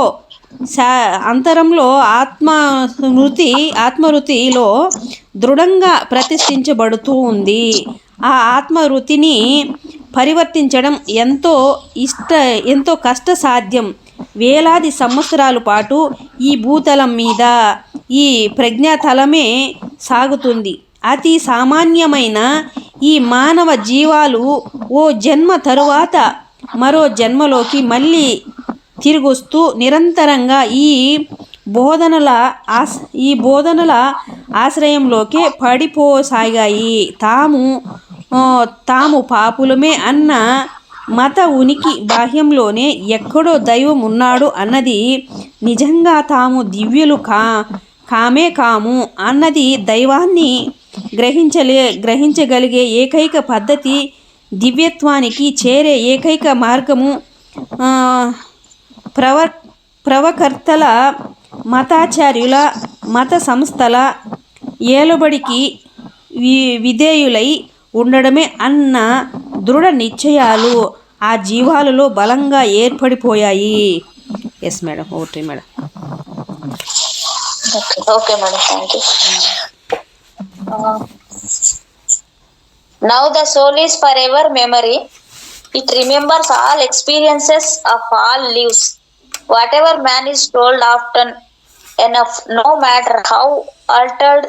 ఆత్మవృత్తిలో దృఢంగా ప్రతిష్ఠించబడుతూ ఉంది. ఆ ఆత్మవృత్తిని పరివర్తించడం ఎంతో కష్టసాధ్యం. వేలాది సంవత్సరాల పాటు ఈ భూతలం మీద ఈ ప్రజ్ఞాతలమే సాగుతుంది. అతి సామాన్యమైన ఈ మానవ జీవాలు ఓ జన్మ తరువాత మరో జన్మలోకి మళ్ళీ తిరిగొస్తూ నిరంతరంగా ఈ బోధనల ఆశ్రయంలోకే పడిపోసాగాయి. తాము పాపులమే అన్న మత ఉనికి బాహ్యంలోనే ఎక్కడో దైవం ఉన్నాడు అన్నది, నిజంగా తాము దివ్యులు కాము అన్నది, దైవాన్ని గ్రహించగలిగే ఏకైక పద్ధతి, దివ్యత్వానికి చేరే ఏకైక మార్గము ప్రవక్తల, మతాచార్యుల, మత సంస్థల ఏలుబడికి విధేయులై ఉండడమే అన్న దృఢ నిశ్చయాలు ఆ జీవాలలో బలంగా ఏర్పడిపోయాయి. Yes madam, okay madam. Okay madam, thank you. Now the soul is forever memory. It remembers all experiences of all lives. Whatever man is told often enough, no matter how altered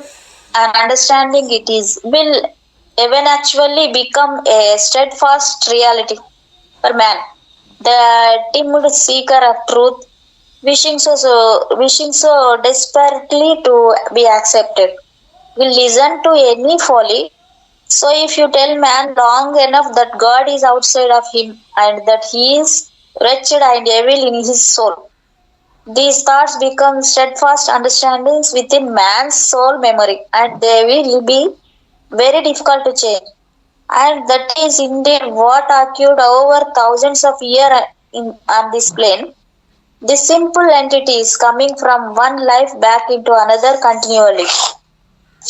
an understanding it is, will eventually become a steadfast reality for man. The timid seeker of truth, wishing so desperately to be accepted, will listen to any folly. So if you tell man long enough that God is outside of him and that he is wretched and evil in his soul, these thoughts become steadfast understandings within man's soul memory, and they will be very difficult to change. And that is indeed what occurred over thousands of years on this plane. This simple entity is coming from one life back into another continually.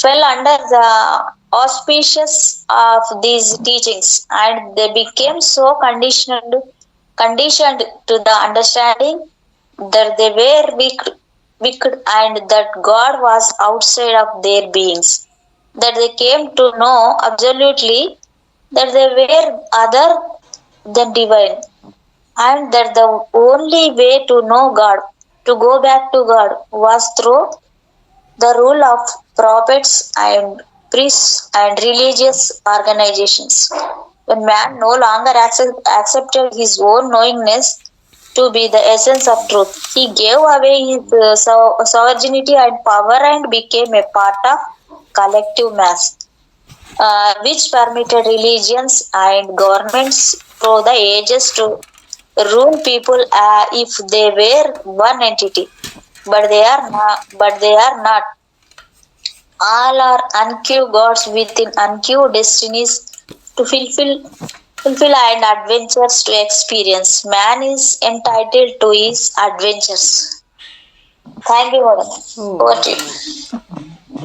fell under the auspices of these teachings, and they became so conditioned to the understanding that they were wicked and that God was outside of their beings, that they came to know absolutely that they were other than divine, and that the only way to know God, to go back to God, was through the rule of prophets and priests and religious organizations. When man no longer accepted his own knowingness to be the essence of truth, he gave away his sovereignty and power and became a part of collective mass, which permitted religions and governments through the ages to rule people if they were one entity. But they are not. But they are not. All are unqueued gods within unqueued destinies to fulfill and adventures to experience. Man is entitled to his adventures. Thank you, madam. Over to you.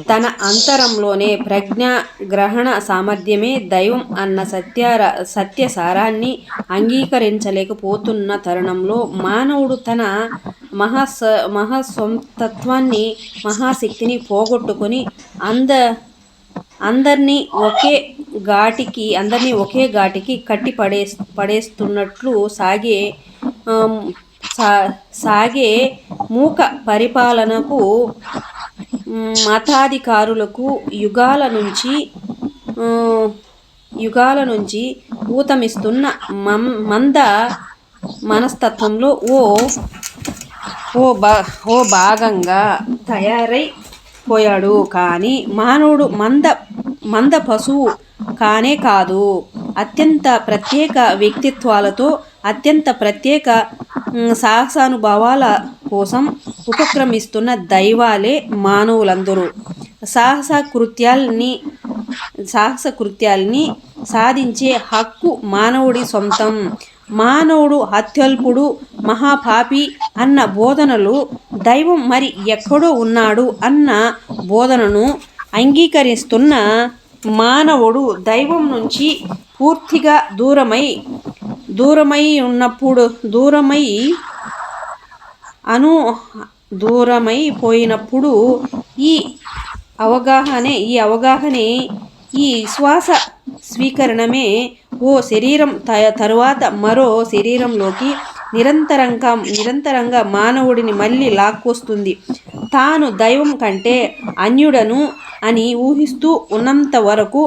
తన అంతరంలోనే ప్రజ్ఞ గ్రహణ సామర్థ్యమే దైవం అన్న సత్య సారాన్ని అంగీకరించలేకపోతున్న తరుణంలో మానవుడు తన మహాస్వంతత్వాన్ని మహాశక్తిని పోగొట్టుకొని అందరినీ ఒకే ఘాటికి కట్టి పడేస్తున్నట్లు సాగే మూక పరిపాలనకు మతాధికారులకు యుగాల నుంచి ఊతమిస్తున్న మంద మనస్తత్వంలో ఓ భాగంగా తయారైపోయాడు. కానీ మానవుడు మంద పశువు కానే కాదు. అత్యంత ప్రత్యేక వ్యక్తిత్వాలతో అత్యంత ప్రత్యేక సాహసానుభవాల కోసం ఉపక్రమిస్తున్న దైవాలే మానవులందరూ. సాహస కృత్యాల్ని సాధించే హక్కు మానవుడి సొంతం. మానవుడు అత్యల్పుడు, మహాపాపి అన్న బోధనలు, దైవం మరి ఎక్కడో ఉన్నాడు అన్న బోధనను అంగీకరిస్తున్న మానవుడు దైవం నుంచి పూర్తిగా దూరమైపోయినప్పుడు ఈ అవగాహనే ఈ శ్వాస స్వీకరణమే ఓ శరీరం తరువాత మరో శరీరంలోకి నిరంతరంగా మానవుడిని మళ్ళీ లాక్కొస్తుంది. తాను దైవం కంటే అన్యుడను అని ఊహిస్తూ ఉన్నంత వరకు,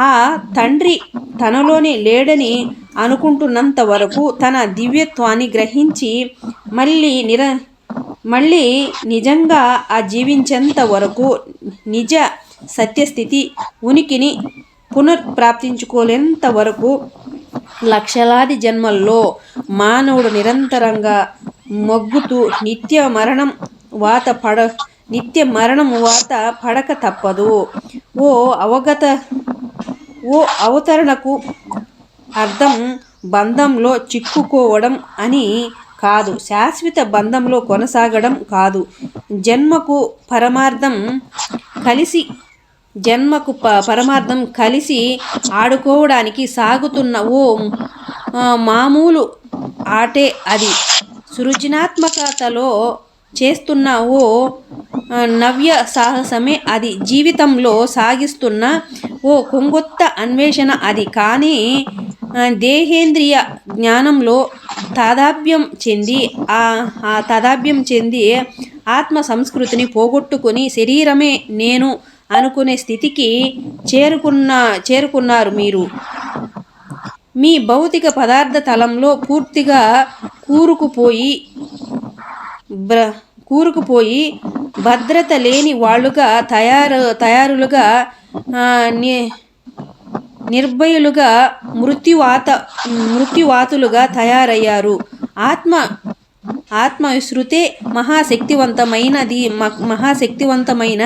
ఆ తండ్రి తనలోనే లేడని అనుకుంటున్నంత వరకు, తన దివ్యత్వాన్ని గ్రహించి మళ్ళీ నిజంగా ఆ జీవించేంత వరకు, నిజ సత్యస్థితి ఉనికిని పునఃప్రాప్తించుకోలేంత వరకు, లక్షలాది జన్మల్లో మానవుడు నిరంతరంగా మొగ్గుతూ నిత్య మరణం వాత పడక తప్పదు. ఓ అవతరణకు అర్థం బంధంలో చిక్కుకోవడం అని కాదు, శాశ్వత బంధంలో కొనసాగడం కాదు. జన్మకు పరమార్థం కలిసి ఆడుకోవడానికి సాగుతున్న ఓ మామూలు ఆటే అది. సృజనాత్మకతలో చేస్తున్న ఓ నవ్య సాహసమే అది. జీవితంలో సాగిస్తున్న ఓ కొంగొత్త అన్వేషణ అది. కానీ దేహేంద్రియ జ్ఞానంలో తాదాత్మ్యం చెంది ఆత్మ సంస్కృతిని పోగొట్టుకుని శరీరమే నేను అనుకునే స్థితికి చేరుకున్నారు మీరు. మీ భౌతిక పదార్థ తలంలో పూర్తిగా కూరుకుపోయి భద్రత లేని వాళ్ళుగా తయారులుగా నిర్భయులుగా మృత్యువాతులుగా తయారయ్యారు. ఆత్మ విశ్రుతే మహాశక్తివంతమైన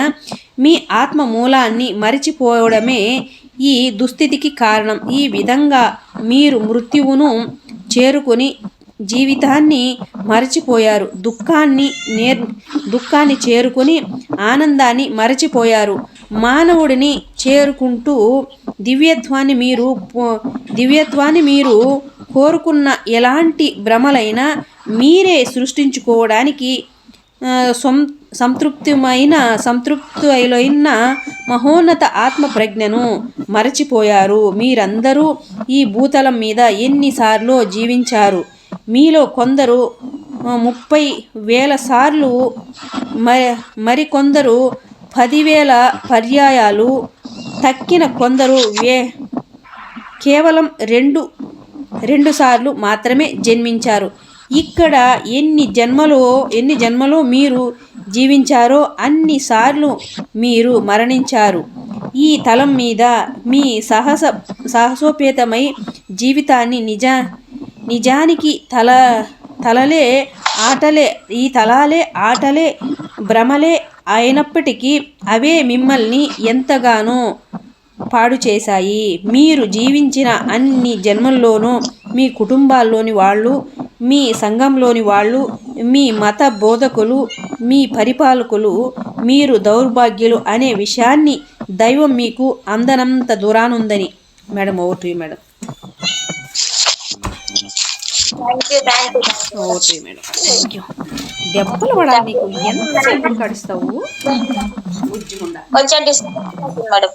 మీ ఆత్మ మూలాన్ని మరిచిపోవడమే ఈ దుస్థితికి కారణం. ఈ విధంగా మీరు మృత్యువును చేరుకుని జీవితాన్ని మరచిపోయారు. దుఃఖాన్ని చేరుకుని ఆనందాన్ని మరచిపోయారు. మానవుడిని చేరుకుంటూ దివ్యత్వాన్ని మీరు కోరుకున్న ఎలాంటి భ్రమలైనా మీరే సృష్టించుకోవడానికి సంతృప్తులైన మహోన్నత ఆత్మ ప్రజ్ఞను మరచిపోయారు. మీరందరూ ఈ భూతలం మీద ఎన్నిసార్లు జీవించారు? మీలో కొందరు 30,000 సార్లు, మరికొందరు 10,000 పర్యాయాలు, తక్కిన కొందరు కేవలం రెండు సార్లు మాత్రమే జన్మించారు. ఇక్కడ ఎన్ని జన్మలో మీరు జీవించారో అన్ని సార్లు మీరు మరణించారు. ఈ తలం మీద మీ సాహసోపేతమై జీవితాన్ని నిజానికి ఈ తలాలే ఆటలే భ్రమలే అయినప్పటికీ అవే మిమ్మల్ని ఎంతగానో పాడు చేశాయి. మీరు జీవించిన అన్ని జన్మల్లోనూ మీ కుటుంబాల్లోని వాళ్ళు, మీ సంఘంలోని వాళ్ళు, మీ మత బోధకులు, మీ పరిపాలకులు మీరు దౌర్భాగ్యులు అనే విషయాన్ని దైవం మీకు అందనంత దూరానుందని. Madam, over to you madam. Over to you madam. Thank you. దెబ్బలు పడాలి నీకు, ఎంతసేపు కడుస్తావు? కొంచెం disturbance madam.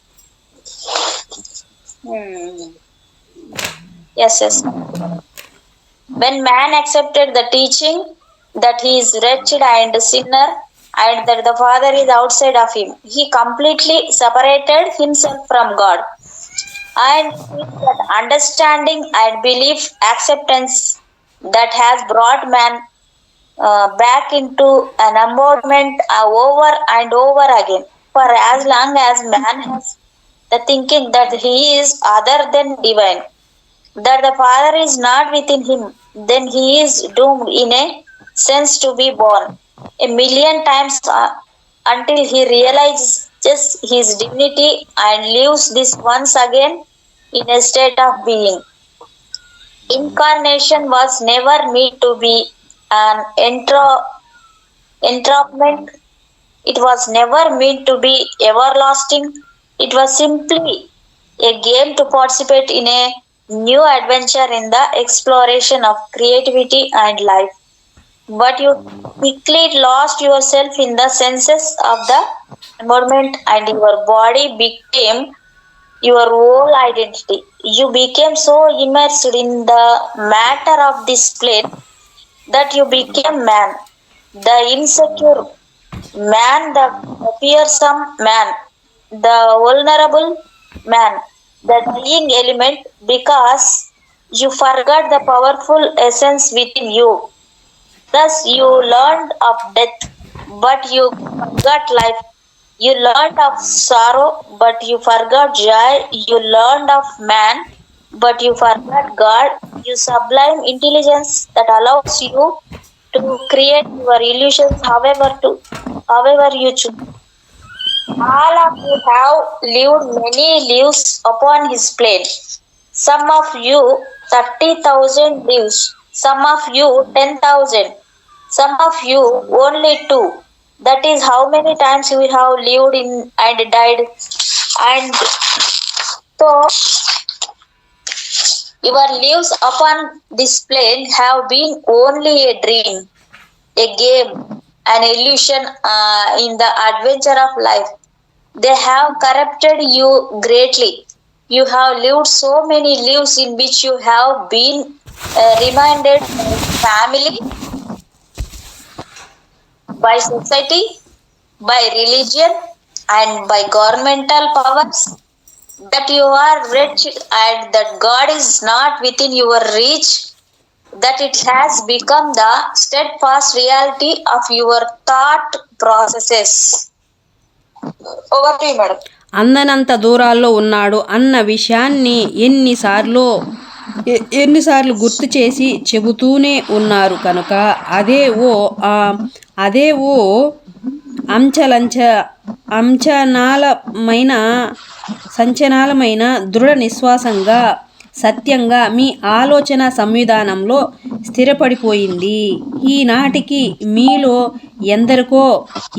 Yes. When man accepted the teaching that he is wretched and sinner and that the Father is outside of him, he completely separated himself from God. And with that understanding and belief, acceptance that has brought man back into an embodiment over and over again. For as long as man has the thinking that he is other than divine, that the Father is not within him, then he is doomed in a sense to be born 1,000,000 times until he realizes his divinity and lives this once again in a state of being. Incarnation was never meant to be an entrapment. It was never meant to be everlasting. It was simply a game to participate in a new adventure in the exploration of creativity and life. But you quickly lost yourself in the senses of the environment and your body became your whole identity. You became so immersed in the matter of this plane that you became man, the insecure man, the fearsome man, the vulnerable man, the dying element, because you forgot the powerful essence within you. Thus you learned of death, but you forgot life. You learned of sorrow, but you forgot joy. You learned of man, but you forgot God. You sublime intelligence that allows you to create your illusions however you choose. All of you have lived many lives upon his plane. Some of you 30,000 lives, some of you 10,000, some of you only 2. That is how many times you have lived in and died. And so your lives upon this plane have been only a dream, a game, an illusion in the adventure of life. They have corrupted you greatly. You have lived so many lives in which you have been reminded by family, by society, by religion, and by governmental powers that you are wretched and that God is not within your reach, that it has become the steadfast reality of your thought processes. Over to you, madam. అందనంత దూరాల్లో ఉన్నాడు అన్న విషయాన్ని ఎన్నిసార్లు గుర్తు చేసి చెబుతూనే ఉన్నారు కనుక అదే ఓ సంచలనమైన దృఢ నిశ్వాసంగా సత్యంగా మీ ఆలోచన సంవిధానంలో స్థిరపడిపోయింది. ఈనాటికి మీలో ఎందరికో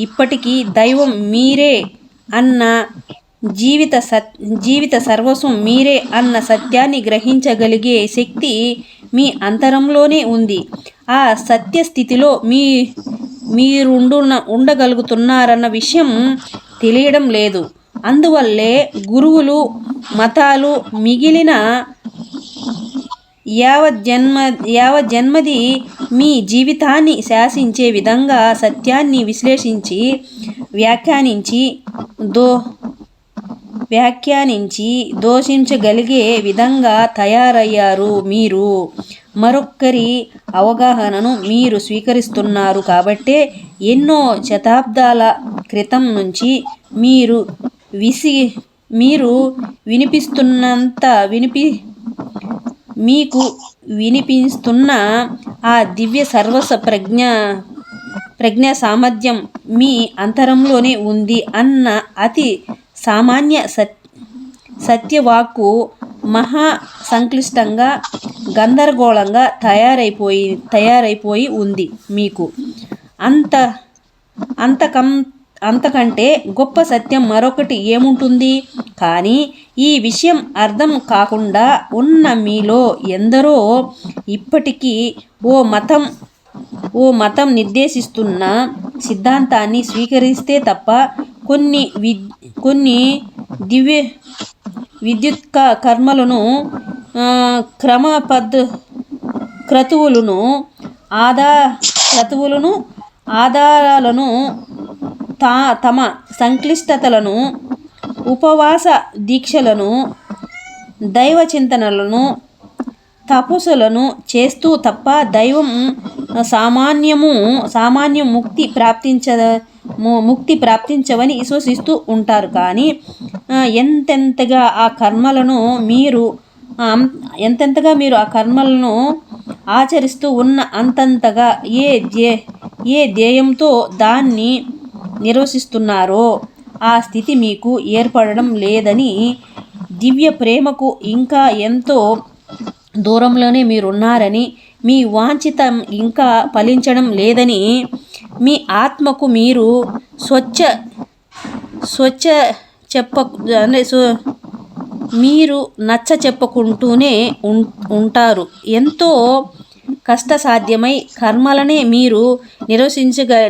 ఇప్పటికీ దైవం మీరే అన్న జీవిత సర్వస్వం మీరే అన్న సత్యాన్ని గ్రహించగలిగే శక్తి మీ అంతరంలోనే ఉంది. ఆ సత్యస్థితిలో ఉండగలుగుతున్నారన్న విషయం తెలియడం లేదు. అందువల్లే గురువులు, మతాలు మిగిలిన యావజ్జన్మది మీ జీవితాన్ని శాసించే విధంగా సత్యాన్ని విశ్లేషించి వ్యాఖ్యానించి దోషించగలిగే విధంగా తయారయ్యారు మీరు. మరొక్కరి అవగాహనను మీరు స్వీకరిస్తున్నారు కాబట్టే ఎన్నో శతాబ్దాల క్రితం నుంచి మీకు వినిపిస్తున్న ఆ దివ్య సర్వస్వ ప్రజ్ఞా సామర్థ్యం మీ అంతరంలోనే ఉంది అన్న అతి సామాన్య సత్యవాక్కు మహా సంక్లిష్టంగా, గందరగోళంగా తయారైపోయి ఉంది మీకు. అంతకంటే గొప్ప సత్యం మరొకటి ఏముంటుంది? కానీ ఈ విషయం అర్థం కాకుండా ఉన్న మీలో ఎందరో ఇప్పటికీ ఓ మతం నిర్దేశిస్తున్న సిద్ధాంతాన్ని స్వీకరిస్తే తప్ప కొన్ని విద్యుత్ కర్మలను, క్రతువులను, ఆధారాలను, తమ సంక్లిష్టతలను, ఉపవాస దీక్షలను, దైవ చింతనలను, తపస్సులను చేస్తూ తప్ప దైవం సామాన్యం ముక్తి ప్రాప్తించవని విశ్వసిస్తూ ఉంటారు. కానీ ఎంతెంతగా మీరు ఆ కర్మలను ఆచరిస్తూ ఉన్న అంతంతగా ఏ ధ్యేయంతో దాన్ని నిర్వహిస్తున్నారో ఆ స్థితి మీకు ఏర్పడడం లేదని, దివ్య ప్రేమకు ఇంకా ఎంతో దూరంలోనే మీరున్నారని, మీ వాంఛితం ఇంకా ఫలించడం లేదని, మీ ఆత్మకు మీరు మీరు నచ్చ చెప్పుకుంటూనే ఉంటారు. ఎంతో కష్టసాధ్యమై కర్మలనే మీరు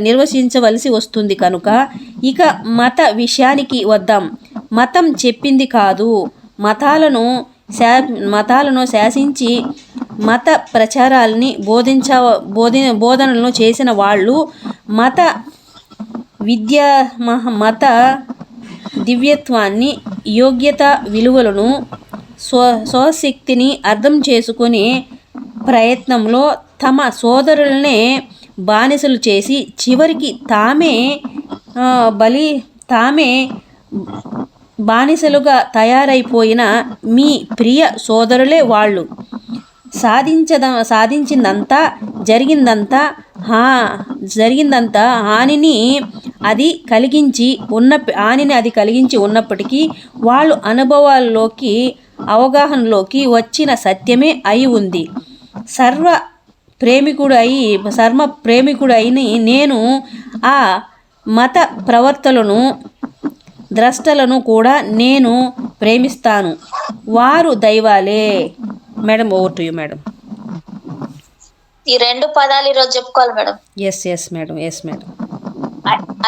నిర్వహించవలసి వస్తుంది. కనుక ఇక మత విషయానికి వద్దాం. మతం చెప్పింది కాదు, మతాలను శాసించి మత ప్రచారాల్ని బోధనలను చేసిన వాళ్ళు మత దివ్యత్వాన్ని, యోగ్యత, విలువలను, స్వశక్తిని అర్థం చేసుకునే ప్రయత్నంలో తమ సోదరులనే బానిసలు చేసి చివరికి తామే బానిసలుగా తయారైపోయిన మీ ప్రియ సోదరులే వాళ్ళు. సాధించిందంతా జరిగిందంతా హానిని అది కలిగించి ఉన్నప్పటికీ వాళ్ళు అవగాహనలోకి వచ్చిన సత్యమే అయి ఉంది. సర్వ ప్రేమికుడైన నేను ఆ మత ప్రవర్తలను, ద్రష్టలను కూడా నేను ప్రేమిస్తాను. వారు దైవాలే. Madam, over to you madam. ఈ రెండు పదాలు ఈరోజు చెప్పుకోవాలి madam. Yes madam.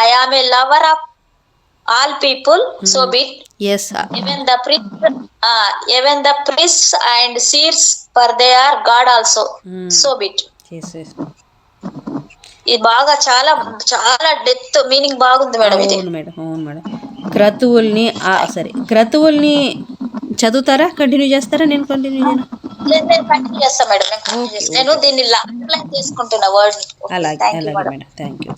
I am a lover of all people, so be it. Yes. Even the priests and seers, for they are God also, so be it. Yes. ఇది బాగా చాలా చాలా depth meaning బాగుంది మేడం. ఇది అవును madam. క్రతువుల్ని చదువుతారా? Continue చేస్తారా? నేను కంటిన్యూ చేస్తా మేడం. నేను దీన్ని అప్లై చేసుకుంటున్నా వర్డ్. అలాగే madam. Thank you.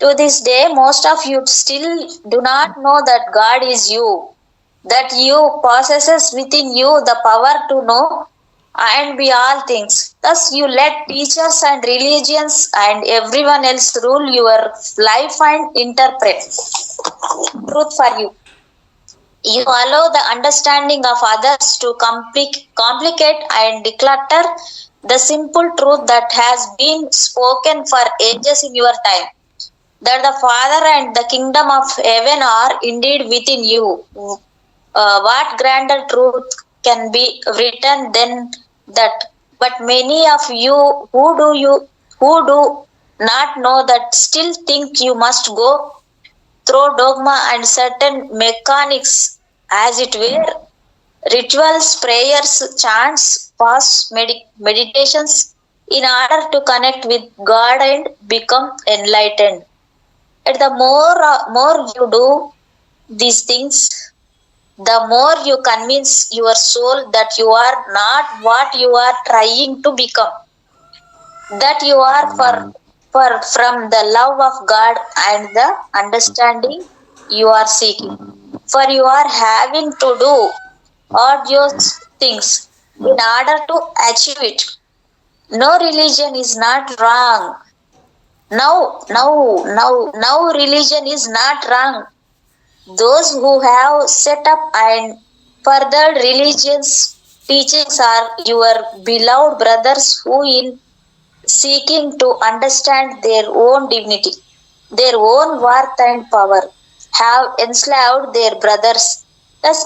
To this day, most of you still do not know that God is you, that you possesses within you the power to know and be all things. Thus you let teachers and religions and everyone else rule your life and interpret truth for you. You allow the understanding of others to complicate and declutter the simple truth that has been spoken for ages in your time. that the Father and the kingdom of heaven are indeed within you. What grander truth can be written than that? But many of who do not know that still think you must go through dogma and certain mechanics, as it were, rituals, prayers, chants, fasts, meditations, in order to connect with God and become enlightened. And the more you do these things, the more you convince your soul that you are not what you are trying to become, that you are far from the love of God and the understanding you are seeking. For you are having to do arduous things in order to achieve it. No religion is not wrong. Now religion is not wrong. Those who have set up and furthered religious teachings are your beloved brothers who, in seeking to understand their own dignity, their own worth and power, have enslaved their brothers, thus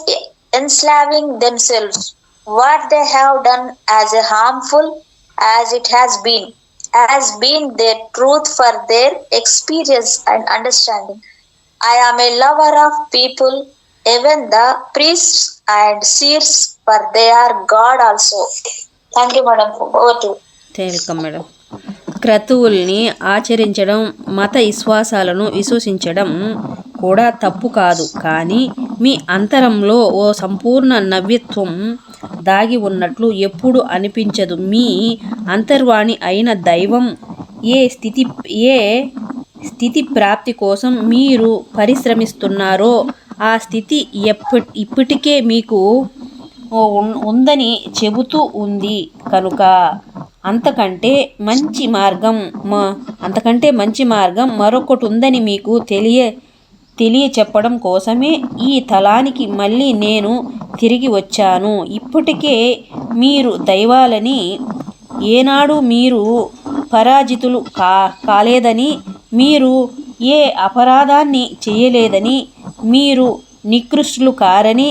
enslaving themselves. What they have done as harmful as it has been their truth for their experience and understanding. I am a lover of people, even the priests and seers, for they are God also. Thank you, madam. Over to you. Welcome madam. క్రతువుల్ని ఆచరించడం, మత విశ్వాసాలను విశ్వసించడం కూడా తప్పు కాదు. కానీ మీ అంతరంలో ఓ సంపూర్ణ నవ్యత్వం దాగి ఉన్నట్లు ఎప్పుడు అనిపించదు. మీ అంతర్వాణి అయిన దైవం ఏ స్థితి ప్రాప్తి కోసం మీరు పరిశ్రమిస్తున్నారో ఆ స్థితి ఇప్పటికే మీకు ఉందని చెబుతూ ఉంది కనుక అంతకంటే మంచి మార్గం మరొకటి ఉందని మీకు తెలియచెప్పడం కోసమే ఈ తలానికి మళ్ళీ నేను తిరిగి వచ్చాను. ఇప్పటికే మీరు దైవాలని, ఏనాడు మీరు పరాజితులు కాలేదని, మీరు ఏ అపరాధాన్ని చేయలేదని, మీరు నికృష్టులు కారని,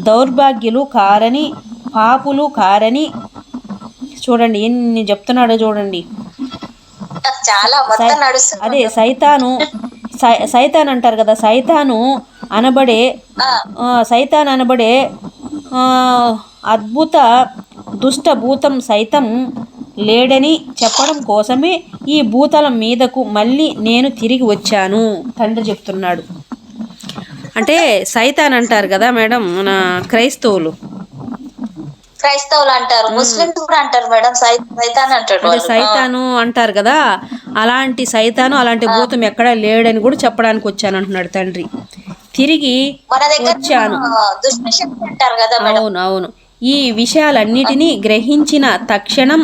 దౌర్భాగ్యులు కారని, పాపులు కారని. చూడండి ఎన్ని చెప్తున్నాడో చూడండి. అదే సైతాన్ అంటారు కదా, సైతాను అనబడే అద్భుత దుష్ట భూతం సైతం లేడని చెప్పడం కోసమే ఈ భూతలం మీదకు మళ్ళీ నేను తిరిగి వచ్చాను తండ్రి చెప్తున్నాడు. అంటే సైతాన్ అంటారు కదా మేడం మన క్రైస్తవులు అంటారు, ముస్లింస్ కూడా అంటారు మేడం, సైతాన్ అంటారు. సైతాను అంటారు కదా, అలాంటి సైతాను అలాంటి భూతం ఎక్కడా లేడని కూడా చెప్పడానికి వచ్చాను అంటున్నాడు తండ్రి. తిరిగి వచ్చాను. అవును. ఈ విషయాలన్నిటినీ గ్రహించిన తక్షణం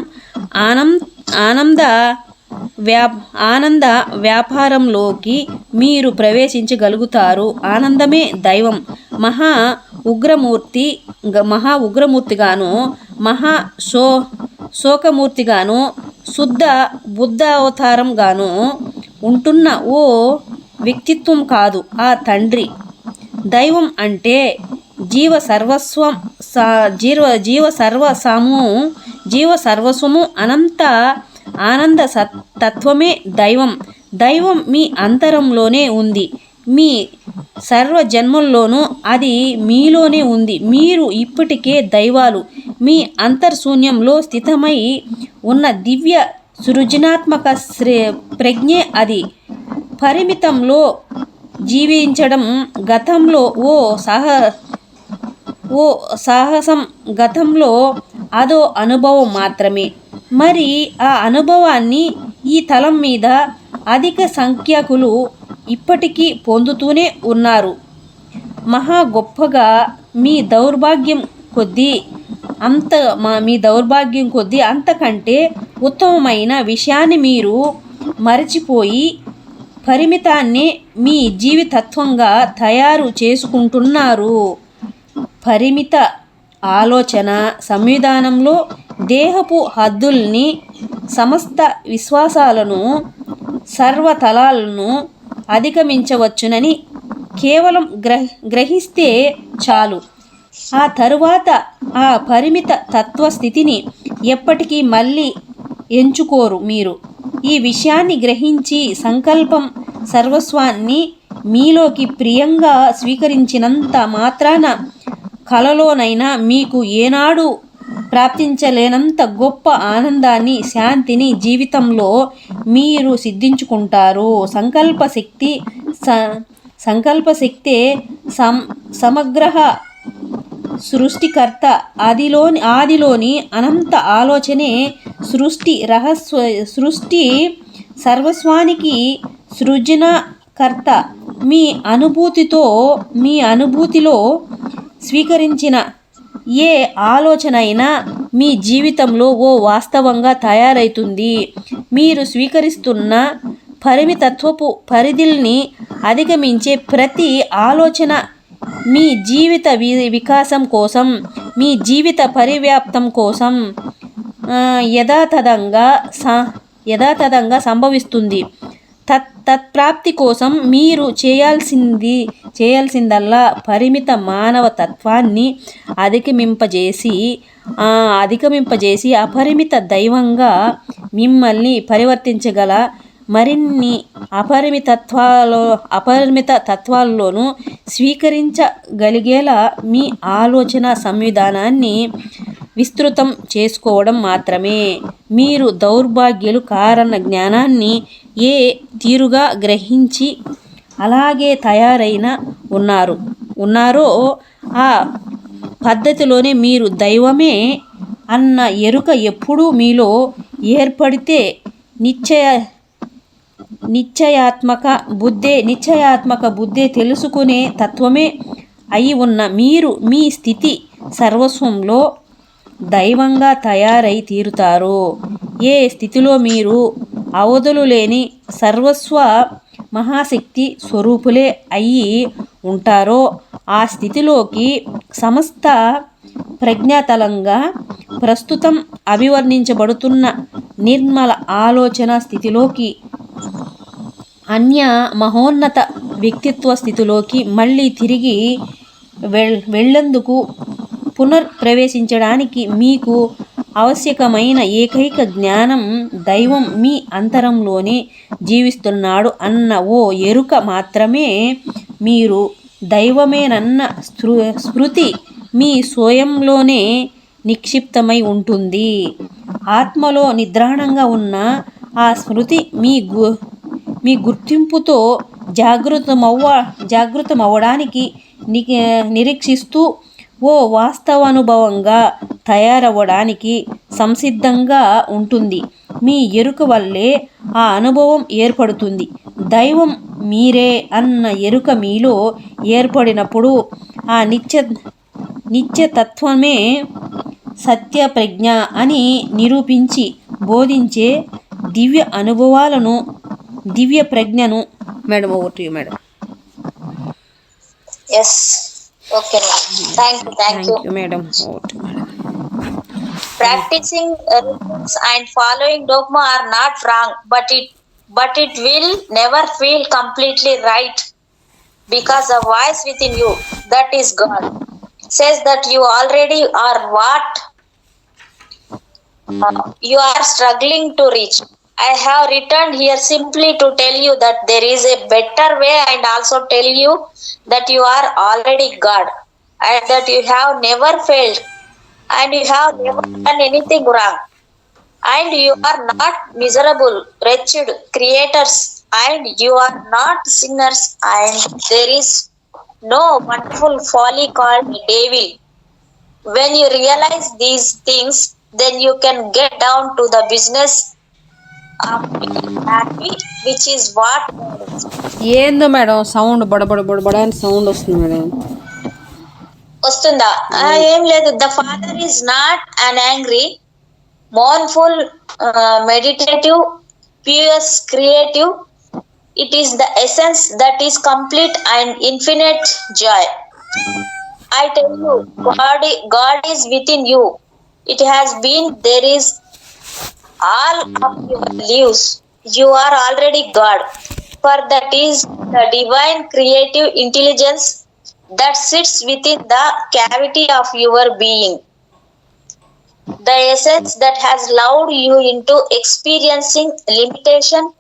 ఆనంద వ్యాపారంలోకి మీరు ప్రవేశించగలుగుతారు. ఆనందమే దైవం. మహా ఉగ్రమూర్తిగాను, శోకమూర్తిగాను, శుద్ధ బుద్ధావతారంగాను ఉంటున్న ఓ వ్యక్తిత్వం కాదు ఆ తండ్రి. దైవం అంటే జీవసర్వస్వము అనంత ఆనంద తత్వమే దైవం. దైవం మీ అంతరంలోనే ఉంది. మీ సర్వ జన్మల్లోనూ అది మీలోనే ఉంది. మీరు ఇప్పటికే దైవాలు. మీ అంతర్శూన్యంలో స్థితమై ఉన్న దివ్య సృజనాత్మక ప్రజ్ఞే అది. పరిమితంలో జీవించడం గతంలో సాహసం, గతంలో అదో అనుభవం మాత్రమే. మరి ఆ అనుభవాన్ని ఈ తలం మీద అధిక సంఖ్యాకులు ఇప్పటికీ పొందుతూనే ఉన్నారు. మహా గొప్పగా మీ దౌర్భాగ్యం కొద్దీ అంతకంటే ఉత్తమమైన విషయాన్ని మీరు మరచిపోయి పరిమితాన్ని మీ జీవితత్వంగా తయారు చేసుకుంటున్నారు. పరిమిత ఆలోచన సంవిధానంలో దేహపు హద్దుల్ని, సమస్త విశ్వాసాలను, సర్వతలాలను అధిగమించవచ్చునని కేవలం గ్రహిస్తే చాలు. ఆ తరువాత ఆ పరిమిత తత్వస్థితిని ఎప్పటికీ మళ్ళీ ఎంచుకోరు మీరు. ఈ విషయాన్ని గ్రహించి సంకల్పం సర్వస్వాన్ని మీలోకి ప్రియంగా స్వీకరించినంత మాత్రాన కలలోనైనా మీకు ఏనాడు ప్రాప్తించలేనంత గొప్ప ఆనందాన్ని, శాంతిని జీవితంలో మీరు సిద్ధించుకుంటారు. సంకల్పశక్తే సమగ్ర సృష్టికర్త. ఆదిలోని అనంత ఆలోచనే సృష్టి సర్వస్వానికి సృజనకర్త. మీ అనుభూతిలో స్వీకరించిన ఏ ఆలోచనైనా మీ జీవితంలో ఓ వాస్తవంగా తయారవుతుంది. మీరు స్వీకరిస్తున్న పరిమితత్వపు పరిధిల్ని అధిగమించే ప్రతి ఆలోచన మీ జీవిత వికాసం కోసం, మీ జీవిత పరివ్యాప్తం కోసం యథాతథంగా సంభవిస్తుంది. తత్ప్రాప్తి కోసం మీరు చేయాల్సిందల్లా పరిమిత మానవ తత్వాన్ని అధిగమింపజేసి అపరిమిత దైవంగా మిమ్మల్ని పరివర్తించగల మరిన్ని అపరిమిత తత్వాల్లోనూ స్వీకరించగలిగేలా మీ ఆలోచన సంవిధానాన్ని విస్తృతం చేసుకోవడం మాత్రమే. మీరు దౌర్భాగ్యులు కారణ జ్ఞానాన్ని ఏ తీరుగా గ్రహించి అలాగే తయారైన ఉన్నారో ఆ పద్ధతిలోనే మీరు దైవమే అన్న ఎరుక ఎప్పుడూ మీలో ఏర్పడితే నిశ్చయాత్మక బుద్ధే తెలుసుకునే తత్వమే అయి ఉన్న మీరు మీ స్థితి సర్వస్వంలో దైవంగా తయారై తీరుతారు. ఏ స్థితిలో మీరు అవధులు లేని సర్వస్వ మహాశక్తి స్వరూపులే అయి ఉంటారో ఆ స్థితిలోకి సమస్త ప్రజ్ఞాతలంగా ప్రస్తుతం అభివర్ణించబడుతున్న నిర్మల ఆలోచన స్థితిలోకి, అన్య మహోన్నత వ్యక్తిత్వ స్థితిలోకి మళ్ళీ తిరిగి వెళ్ళేందుకు పునర్ప్రవేశించడానికి మీకు ఆవశ్యకమైన ఏకైక జ్ఞానం దైవం మీ అంతరంలోనే జీవిస్తున్నాడు అన్న ఓ ఎరుక మాత్రమే. మీరు దైవమేనన్న స్మృతి మీ స్వయంలోనే నిక్షిప్తమై ఉంటుంది. ఆత్మలో నిద్రాణంగా ఉన్న ఆ స్మృతి మీ గుర్తింపుతో జాగృతమవ్వడానికి నిరీక్షిస్తూ ఓ వాస్తవానుభవంగా తయారవ్వడానికి సంసిద్ధంగా ఉంటుంది. మీ ఎరుక వల్లే ఆ అనుభవం ఏర్పడుతుంది. దైవం మీరే అన్న ఎరుక మీలో ఏర్పడినప్పుడు ఆ నిత్యతత్వమే సత్య ప్రజ్ఞ అని నిరూపించి బోధించే దివ్య ప్రజ్ఞను madam over to madam. Yes, okay madam, thank you madam over to madam. Practicing rituals and following dogma are not wrong, but it will never feel completely right, because the voice within you, that is God, says that you already are what you are struggling to reach. I have returned here simply to tell you that there is a better way, and also tell you that you are already God, and that you have never failed, and you have never done anything wrong, and you are not miserable, wretched creators, and you are not sinners, and there is no wonderful folly called devil. When you realize these things, then you can get down to the business of being happy, which is what ఏందో madam sound బడబడ అని sound వస్తుంది madam. వస్తుందా? ఏం లేదు. The father is not an angry, mournful, meditative, pious, creative. It is the essence that is complete and infinite joy. I tell you, God is within you. It has been, there is all of your lives. You are already God. for that is the divine creative intelligence that sits within the cavity of your being, the essence that has lured you into experiencing limitation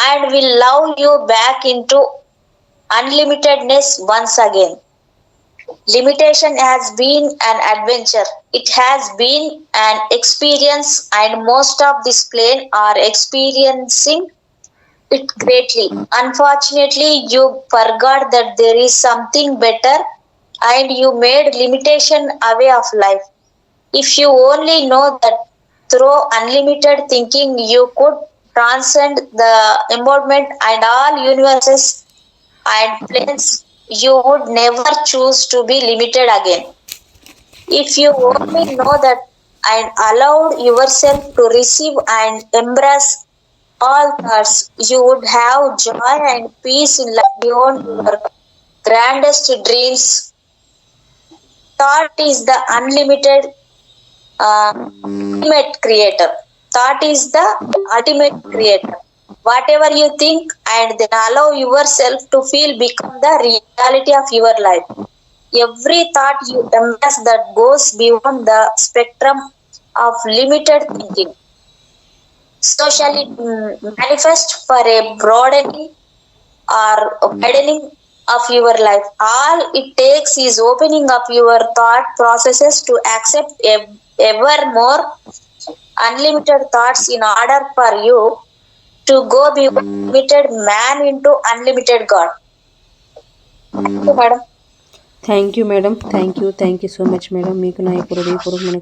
and will lure you back into unlimitedness once again. Limitation has been an adventure, it has been an experience, and most of this plane are experiencing it greatly. Unfortunately, you forgot that there is something better and you made limitation a way of life. If you only know that through unlimited thinking you could transcend the embodiment and all universes and planes, you would never choose to be limited again. If you only know that and allowed yourself to receive and embrace all thoughts, you would have joy and peace in life beyond your grandest dreams. Thought is the unlimited ultimate creator. Thought is the ultimate creator. Whatever you think and then allow yourself to feel become the reality of your life. Every thought you embrace that goes beyond the spectrum of limited thinking. So shall it manifest for a broadening or widening of your life. All it takes is opening up your thought processes to accept ever more unlimited thoughts in order for you to go beyond limited man into unlimited God. Thank you, madam. Thank you madam, thank you so much madam. మీకు నా హృదయపూర్వకమైన